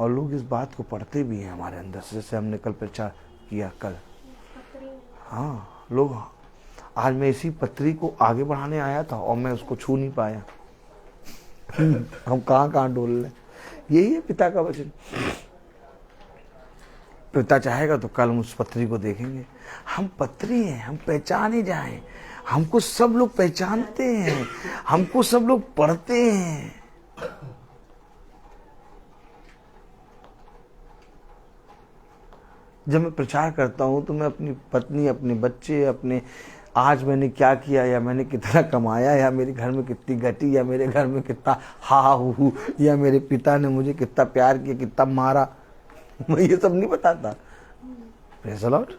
और लोग इस बात को पढ़ते भी हैं हमारे अंदर से, जैसे हमने कल प्रचार किया कल। हाँ लोग, आज मैं इसी पत्री को आगे बढ़ाने आया था और मैं उसको छू नहीं पाया। हम कहाँ डोल रहे। यही है पिता का वचन। पिता चाहेगा तो कल हम उस पत्री को देखेंगे। हम पत्री हैं, हम पहचाने जाएं। हमको सब लोग पहचानते हैं, हमको सब लोग पढ़ते हैं। जब मैं प्रचार करता हूं तो मैं अपनी पत्नी, अपने बच्चे, अपने आज मैंने क्या किया, या मैंने कितना कमाया, या मेरे घर में कितनी घटी, या मेरे घर में कितना हा हू, या मेरे पिता ने मुझे कितना प्यार किया, कितना मारा, मैं ये सब नहीं बताता। Praise the Lord.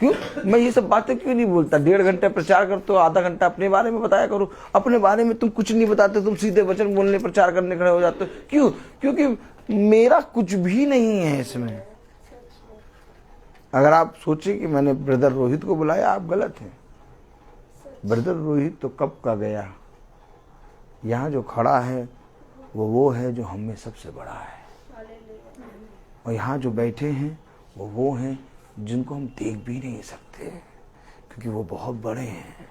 क्यों मैं ये सब बातें क्यों नहीं बोलता? 1.5 घंटे प्रचार करते हो, आधा घंटा अपने बारे में बताया करो। अपने बारे में तुम कुछ नहीं बताते, तुम सीधे वचन बोलने प्रचार करने खड़े हो जाते हो। क्यों? क्योंकि मेरा कुछ भी नहीं है इसमें। अगर आप सोचे कि मैंने ब्रदर रोहित को बुलाया, आप गलत हैं। ब्रदर रोहित तो कब का गया। यहाँ जो खड़ा है वो है जो हम में सबसे बड़ा है, और यहाँ जो बैठे हैं वो हैं जिनको हम देख भी नहीं सकते, क्योंकि वो बहुत बड़े हैं।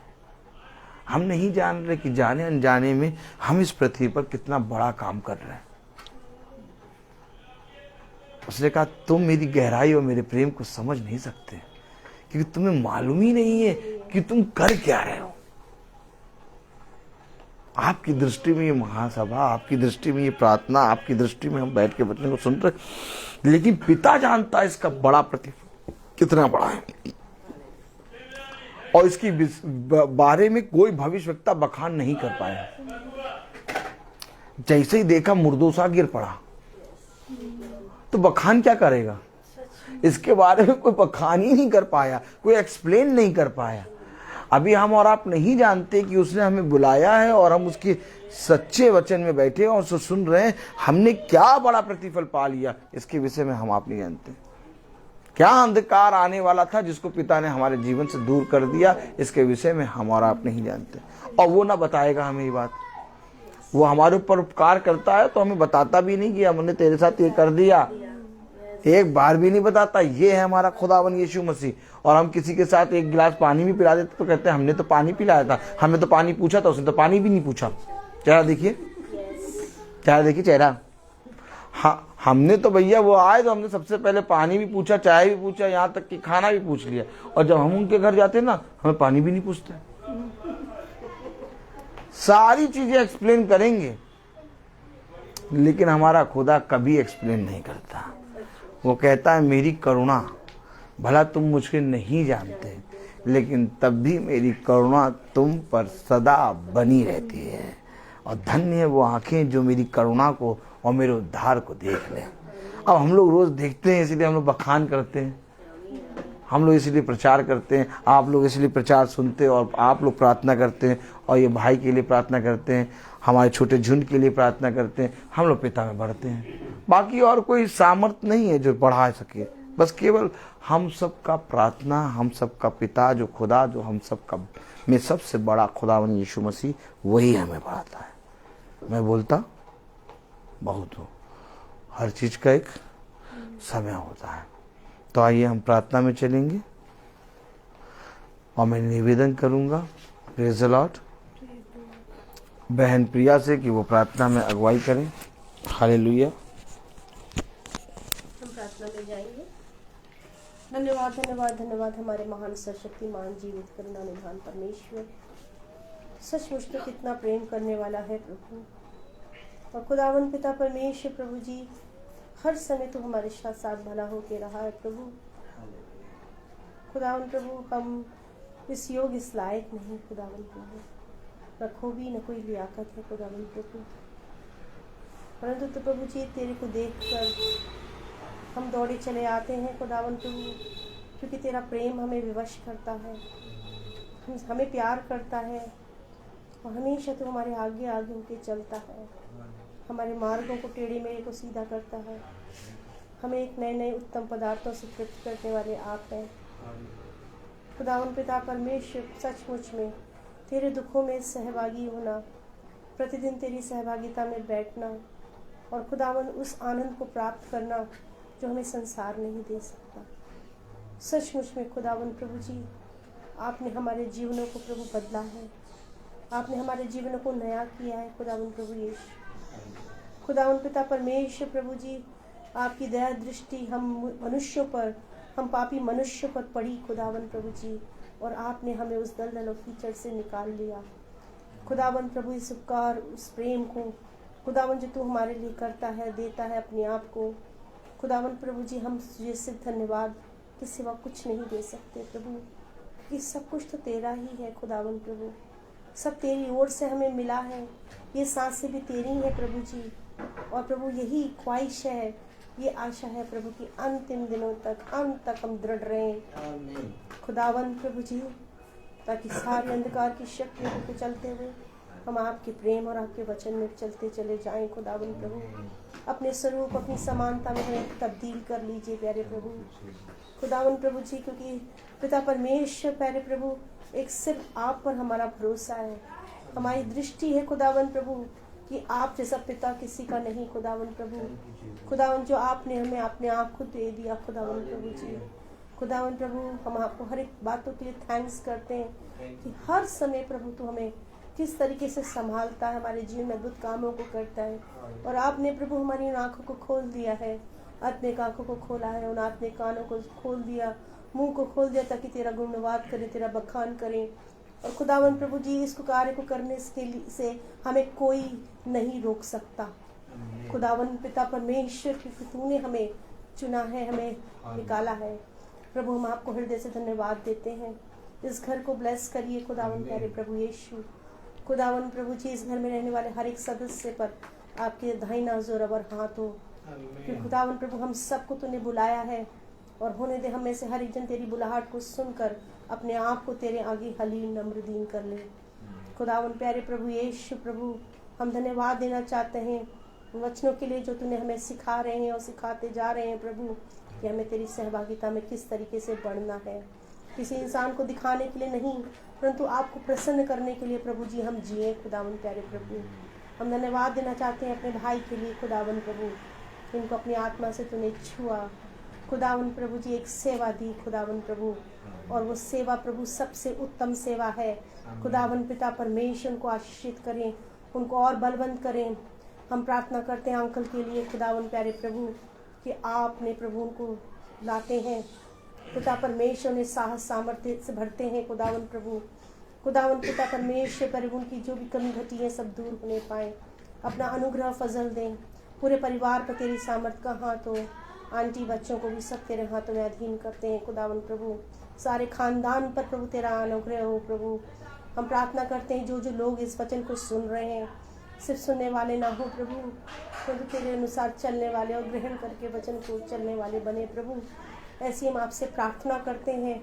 हम नहीं जान रहे कि जाने अनजाने में हम इस पृथ्वी पर कितना बड़ा काम कर रहे हैं। उसने कहा तुम मेरी गहराई और मेरे प्रेम को समझ नहीं सकते, क्योंकि तुम्हें मालूम ही नहीं है कि तुम कर क्या रहे हो। आपकी दृष्टि में ये महासभा, आपकी दृष्टि में ये प्रार्थना, आपकी दृष्टि में हम बैठ के वचन को सुन रहे, लेकिन पिता जानता है इसका बड़ा प्रतिफल कितना बड़ा है, और इसकी बारे में कोई भविष्यवक्ता बखान नहीं कर पाया। जैसे ही देखा मुर्दोसा गिर पड़ा, तो बखान क्या करेगा? इसके बारे में कोई बखान ही नहीं कर पाया, कोई एक्सप्लेन नहीं कर पाया। अभी हम और आप नहीं जानते कि उसने हमें बुलाया है और हम उसके सच्चे वचन में बैठे और उसको सुन रहे हैं। हमने क्या बड़ा प्रतिफल पा लिया, इसके विषय में हम आप नहीं जानते। क्या अंधकार आने वाला था जिसको पिता ने हमारे जीवन से दूर कर दिया, इसके विषय में हम और आप नहीं जानते। और वो ना बताएगा हमें ये बात। वो हमारे ऊपर उपकार करता है तो हमें बताता भी नहीं कि हमने तेरे साथ ये कर दिया, एक बार भी नहीं बताता। ये है हमारा खुदावन यीशु मसीह। और हम किसी के साथ एक गिलास पानी भी पिला देते तो कहते हैं हमने तो पानी पिलाया था, हमने तो पानी पूछा था, उसने तो पानी भी नहीं पूछा। चेहरा देखिए, चेहरा देखिए, चेहरा। हाँ, हमने तो भैया वो आए तो हमने सबसे पहले पानी भी पूछा, चाय भी पूछा, यहाँ तक कि खाना भी पूछ लिया। और जब हम उनके घर जाते ना, हमें पानी भी नहीं पूछते। सारी चीजें एक्सप्लेन करेंगे, लेकिन हमारा खुदा कभी एक्सप्लेन नहीं करता। वो कहता है मेरी करुणा, भला तुम मुझे नहीं जानते, लेकिन तब भी मेरी करुणा तुम पर सदा बनी रहती है। और धन्य है वो आंखें जो मेरी करुणा को और मेरे उद्धार को देख लें। अब हम लोग रोज देखते हैं, इसलिए हम लोग बखान करते हैं, हम लोग इसलिए प्रचार करते हैं, आप लोग इसलिए प्रचार सुनते हैं, और आप लोग प्रार्थना करते हैं, और ये भाई के लिए प्रार्थना करते हैं, हमारे छोटे झुंड के लिए प्रार्थना करते हैं। हम लोग पिता में बढ़ते हैं। बाकी और कोई सामर्थ्य नहीं है जो बढ़ा सके, बस केवल हम सब का प्रार्थना, हम सब का पिता जो खुदा, जो हम सब का में सबसे बड़ा खुदावन यीशु मसीह, वही हमें बढ़ाता है। मैं बोलता बहुत हूँ, हर चीज का एक समय होता है। तो आइए हम प्रार्थना में चलेंगे, और मैं निवेदन करूंगा प्रेज़ द लॉर्ड बहन प्रिया से कि वो प्रार्थना में अगुवाई करें। हालेलुया। हम प्रार्थना में जाएंगे। धन्यवाद धन्यवाद धन्यवाद हमारे महान सर्वशक्तिमान जीवित करुणा निधान परमेश्वर, सचमुच तो कितना प्रेम करने वाला है प्रभु। और खुदावन पिता परमेश्वर प्रभु जी, हर समय तो हमारे साथ साथ भला होके रहा है प्रभु। खुदावन प्रभु, हम इस योग इस लायक नहीं खुदावन प्रभु, न खूबी न कोई लियाकत है खुदावन प्रभु, परंतु तो प्रभु जी तेरे को देखकर हम दौड़े चले आते हैं खुदावन प्रभु, क्योंकि तेरा प्रेम हमें विवश करता है, हमें प्यार करता है, और हमेशा तो हमारे आगे आगे होके चलता है, हमारे मार्गों को टेढ़े मेढ़े को सीधा करता है। हमें एक नए नए उत्तम पदार्थों से तृप्त करने वाले आप हैं खुदावन पिता परमेश्वर। सचमुच में तेरे दुखों में सहभागी होना, प्रतिदिन तेरी सहभागिता में बैठना, और खुदावन उस आनंद को प्राप्त करना जो हमें संसार नहीं दे सकता। सचमुच में खुदावन प्रभु जी, आपने हमारे जीवनों को प्रभु बदला है, आपने हमारे जीवनों को नया किया है खुदावन प्रभु यीशु। खुदावन पिता परमेश्वर प्रभु जी, आपकी दया दृष्टि हम मनुष्यों पर, हम पापी मनुष्यों पर पड़ी खुदावन प्रभु जी, और आपने हमें उस दलदल और कीचड़ से निकाल लिया खुदावन प्रभु। इस उपकार, उस प्रेम को खुदावन जो तू हमारे लिए करता है, देता है अपने आप को खुदावन प्रभु जी, हम तुझे सिर्फ धन्यवाद के सिवा कुछ नहीं दे सकते प्रभु। ये सब कुछ तो तेरा ही है खुदावन प्रभु, सब तेरी ओर से हमें मिला है, ये सांसें भी तेरी हैं प्रभु जी। और प्रभु यही ख्वाहिश है ये आशा है प्रभु की अंतिम दिनों तक, अंत तक हम दृढ़ रहें आमीन। खुदावन प्रभु जी, ताकि सारे अंधकार की शक्तियों को चलते हुए हम आपके प्रेम और आपके वचन में चलते चले जाएं। खुदावन प्रभु, अपने स्वरूप, अपनी समानता में हमें तब्दील कर लीजिए प्यारे प्रभु। खुदावन प्रभु जी, क्योंकि पिता परमेश्वर प्यारे प्रभु, एक सिर्फ आप पर हमारा भरोसा है, हमारी दृष्टि है खुदावन प्रभु कि आप जैसा पिता किसी का नहीं। खुदावन प्रभु, खुदावन जो आपने हमें अपने आप को दे दिया खुदावन प्रभु जी। खुदावन प्रभु, हम आपको हर एक बातों के लिए थैंक्स करते हैं कि हर समय प्रभु तू हमें किस तरीके से संभालता है, हमारे जीवन में अद्भुत कामों को करता है। और आपने प्रभु हमारी उन आँखों को खोल दिया है, आत्मिक आँखों को खोला है, उन आत्मिक कानों को खोल दिया, मुंह को खोल दिया, ताकि तेरा गुणवाद करें, तेरा बखान करें। और खुदावन प्रभु जी, इसको कार्य को करने से हमें कोई नहीं रोक सकता। खुदावन पिता परमेश्वर, क्योंकि तूने हमें चुना है, हमें निकाला है प्रभु, हम आपको हृदय से धन्यवाद देते हैं। इस घर को ब्लेस करिए खुदावन प्यारे प्रभु यीशु। खुदावन प्रभु जी, इस घर में रहने वाले हर एक सदस्य पर आपके दाहिना जोरावर हाथ हो। कि खुदावन प्रभु, हम सबको तूने बुलाया है, और होने दे हम में से हर एक जन तेरी बुलाहट को सुनकर अपने आप को तेरे आगे हलीम नम्र दीन कर ले। खुदावन प्यारे प्रभु यीशु प्रभु, हम धन्यवाद देना चाहते हैं वचनों के लिए जो तूने हमें सिखा रहे हैं और सिखाते जा रहे हैं प्रभु, कि हमें तेरी सहभागिता में किस तरीके से बढ़ना है। किसी इंसान को दिखाने के लिए नहीं, परंतु आपको प्रसन्न करने के लिए प्रभु जी हम जिए। खुदावन प्यारे प्रभु, हम धन्यवाद देना चाहते हैं अपने भाई के लिए खुदावन प्रभु, इनको अपनी आत्मा से तूने छुआ खुदावन प्रभु जी, एक सेवा दी खुदावन प्रभु, और वो सेवा प्रभु सबसे उत्तम सेवा है। खुदावन पिता परमेश्वर उनको आशीषित करें, उनको और बलवंत करें। हम प्रार्थना करते हैं अंकल के लिए खुदावन प्यारे प्रभु, कि आपने प्रभु उनको लाते हैं पिता परमेश्वर ने साहस सामर्थ्य से भरते हैं खुदावन प्रभु। खुदावन पिता परमेश्वर प्रभु, उनकी जो भी कमी घटी है सब दूर होने पाए। अपना अनुग्रह फजल दें, पूरे परिवार पर तेरी सामर्थ का हाथ हो। आंटी बच्चों को भी सब तेरे हाथों में अधीन करते हैं खुदावन प्रभु। सारे खानदान पर प्रभु तेरा अनुग्रह हो प्रभु। हम प्रार्थना करते हैं जो जो लोग इस वचन को सुन रहे हैं, सिर्फ सुनने वाले ना हो प्रभु, प्रभु तेरे अनुसार चलने वाले और ग्रहण करके वचन को चलने वाले बने प्रभु। ऐसी हम आपसे प्रार्थना करते हैं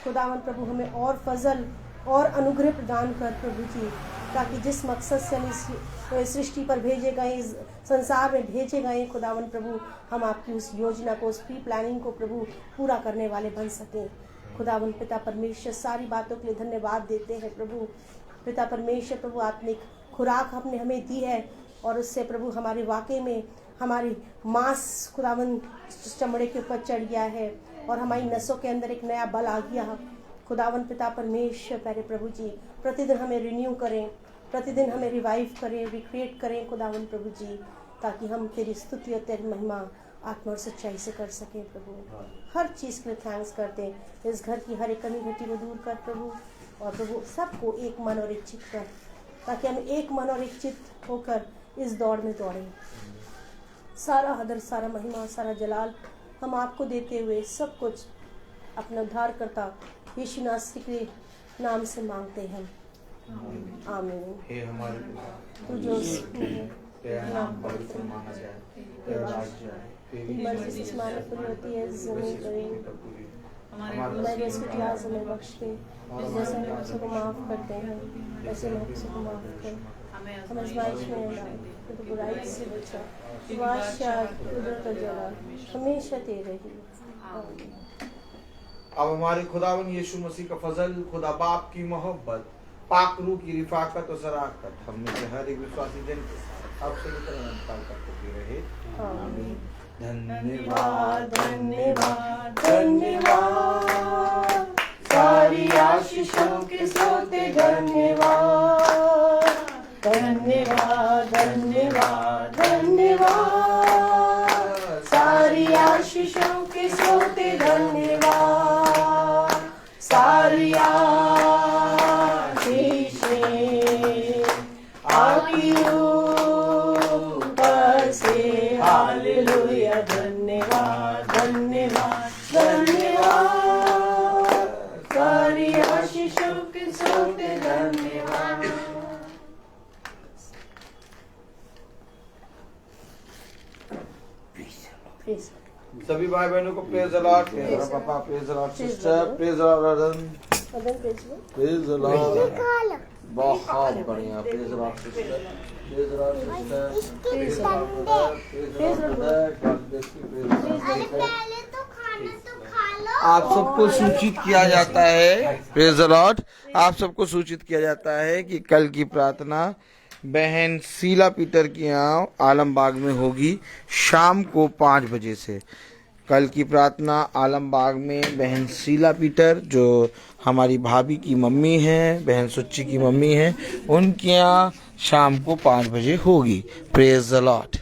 खुदावन प्रभु, हमें और फजल और अनुग्रह प्रदान कर प्रभु जी, ताकि जिस मकसद से हम इस सृष्टि पर भेजे गए, इस संसार में भेजे गए खुदावन प्रभु, हम आपकी उस योजना को, उस प्री प्लानिंग को प्रभु पूरा करने वाले बन सकें। खुदावन पिता परमेश्वर, सारी बातों के लिए धन्यवाद देते हैं प्रभु। पिता परमेश्वर प्रभु, आत्मिक खुराक आपने हमें दी है, और उससे प्रभु हमारे वाकई में हमारी मांस खुदावन चमड़े के ऊपर चढ़ गया है, और हमारी नसों के अंदर एक नया बल आ गया। खुदावन पिता परमेश्वर प्यारे प्रभु जी, प्रतिदिन हमें रिन्यू करें, प्रतिदिन हमें रिवाइव करें, रिक्रिएट करें खुदावन प्रभु जी, ताकि हम तेरी स्तुति और तेरी महिमा आत्मा और सच्चाई से कर सकें प्रभु। हर चीज़ के लिए थैंक्स करते हैं। इस घर की हर एक कमी घटी को दूर कर प्रभु, और प्रभु सबको एक मन और एक चित्त कर, ताकि हम एक मन और एक चित्त होकर इस दौड़ में दौड़ें। सारा आदर, सारा महिमा, सारा जलाल हम आपको देते हुए सब कुछ अपना उद्धारकर्ता यीशु नासरी के नाम से मांगते हैं, आमीन। हे हमारे तू जो तेरा नाम पवित्र माना जाए, तेरा राज्य आए, तेरी मर्जी से हमारी पूरी होती है जमीन पर। हमारे इतिहास हमें बख्श दे, जैसे हम किसी को माफ़ करते हैं वैसे हम किसी को माफ़ कर। हम आज़माइश में न डाल, तो बुराई से बचा। बादशाह कुदरत और जलाल हमेशा तेरे ही। अब हमारे खुदावन यीशु मसीह का फजल, खुदा बाप की मोहब्बत, पाक रूह की रिफाकत और शराकत हम में से हर एक विश्वासी जन के साथ अब से लेकर अनंत काल तक होती रहे, आमीन। धन्यवाद धन्यवाद धन्यवाद, सारी आशीषों के सोते धन्यवाद, धन्यवाद धन्यवाद धन्यवाद, सारी आशीषों के सोते धन्यवाद, सारी आशीषें आपकी ऊपर से। हालेलुया, धन्यवाद धन्यवाद धन्यवाद, सारी आशीषों के सोते धन्यवाद। प्लीज सभी भाई बहनों को praise the lord, praise the lord पापा, praise the lord sister, praise the lord Ratan, Madan please praise the lord. बहुत बढ़िया, praise the lord sister, praise the lord sister, praise the lord brother, praise the lord brother, God bless you, praise the lord. पहले तो खाना तो खा लो। आप सबको सूचित किया जाता है, प्रेज द लॉर्ड, आप सबको सूचित किया जाता है कि कल की प्रार्थना बहन शीला पीटर के यहाँ आलमबाग में होगी शाम को 5 बजे से। कल की प्रार्थना आलमबाग में बहन शीला पीटर, जो हमारी भाभी की मम्मी हैं, बहन सुच्ची की मम्मी हैं, उनके यहाँ शाम को 5 बजे होगी। Praise the Lord.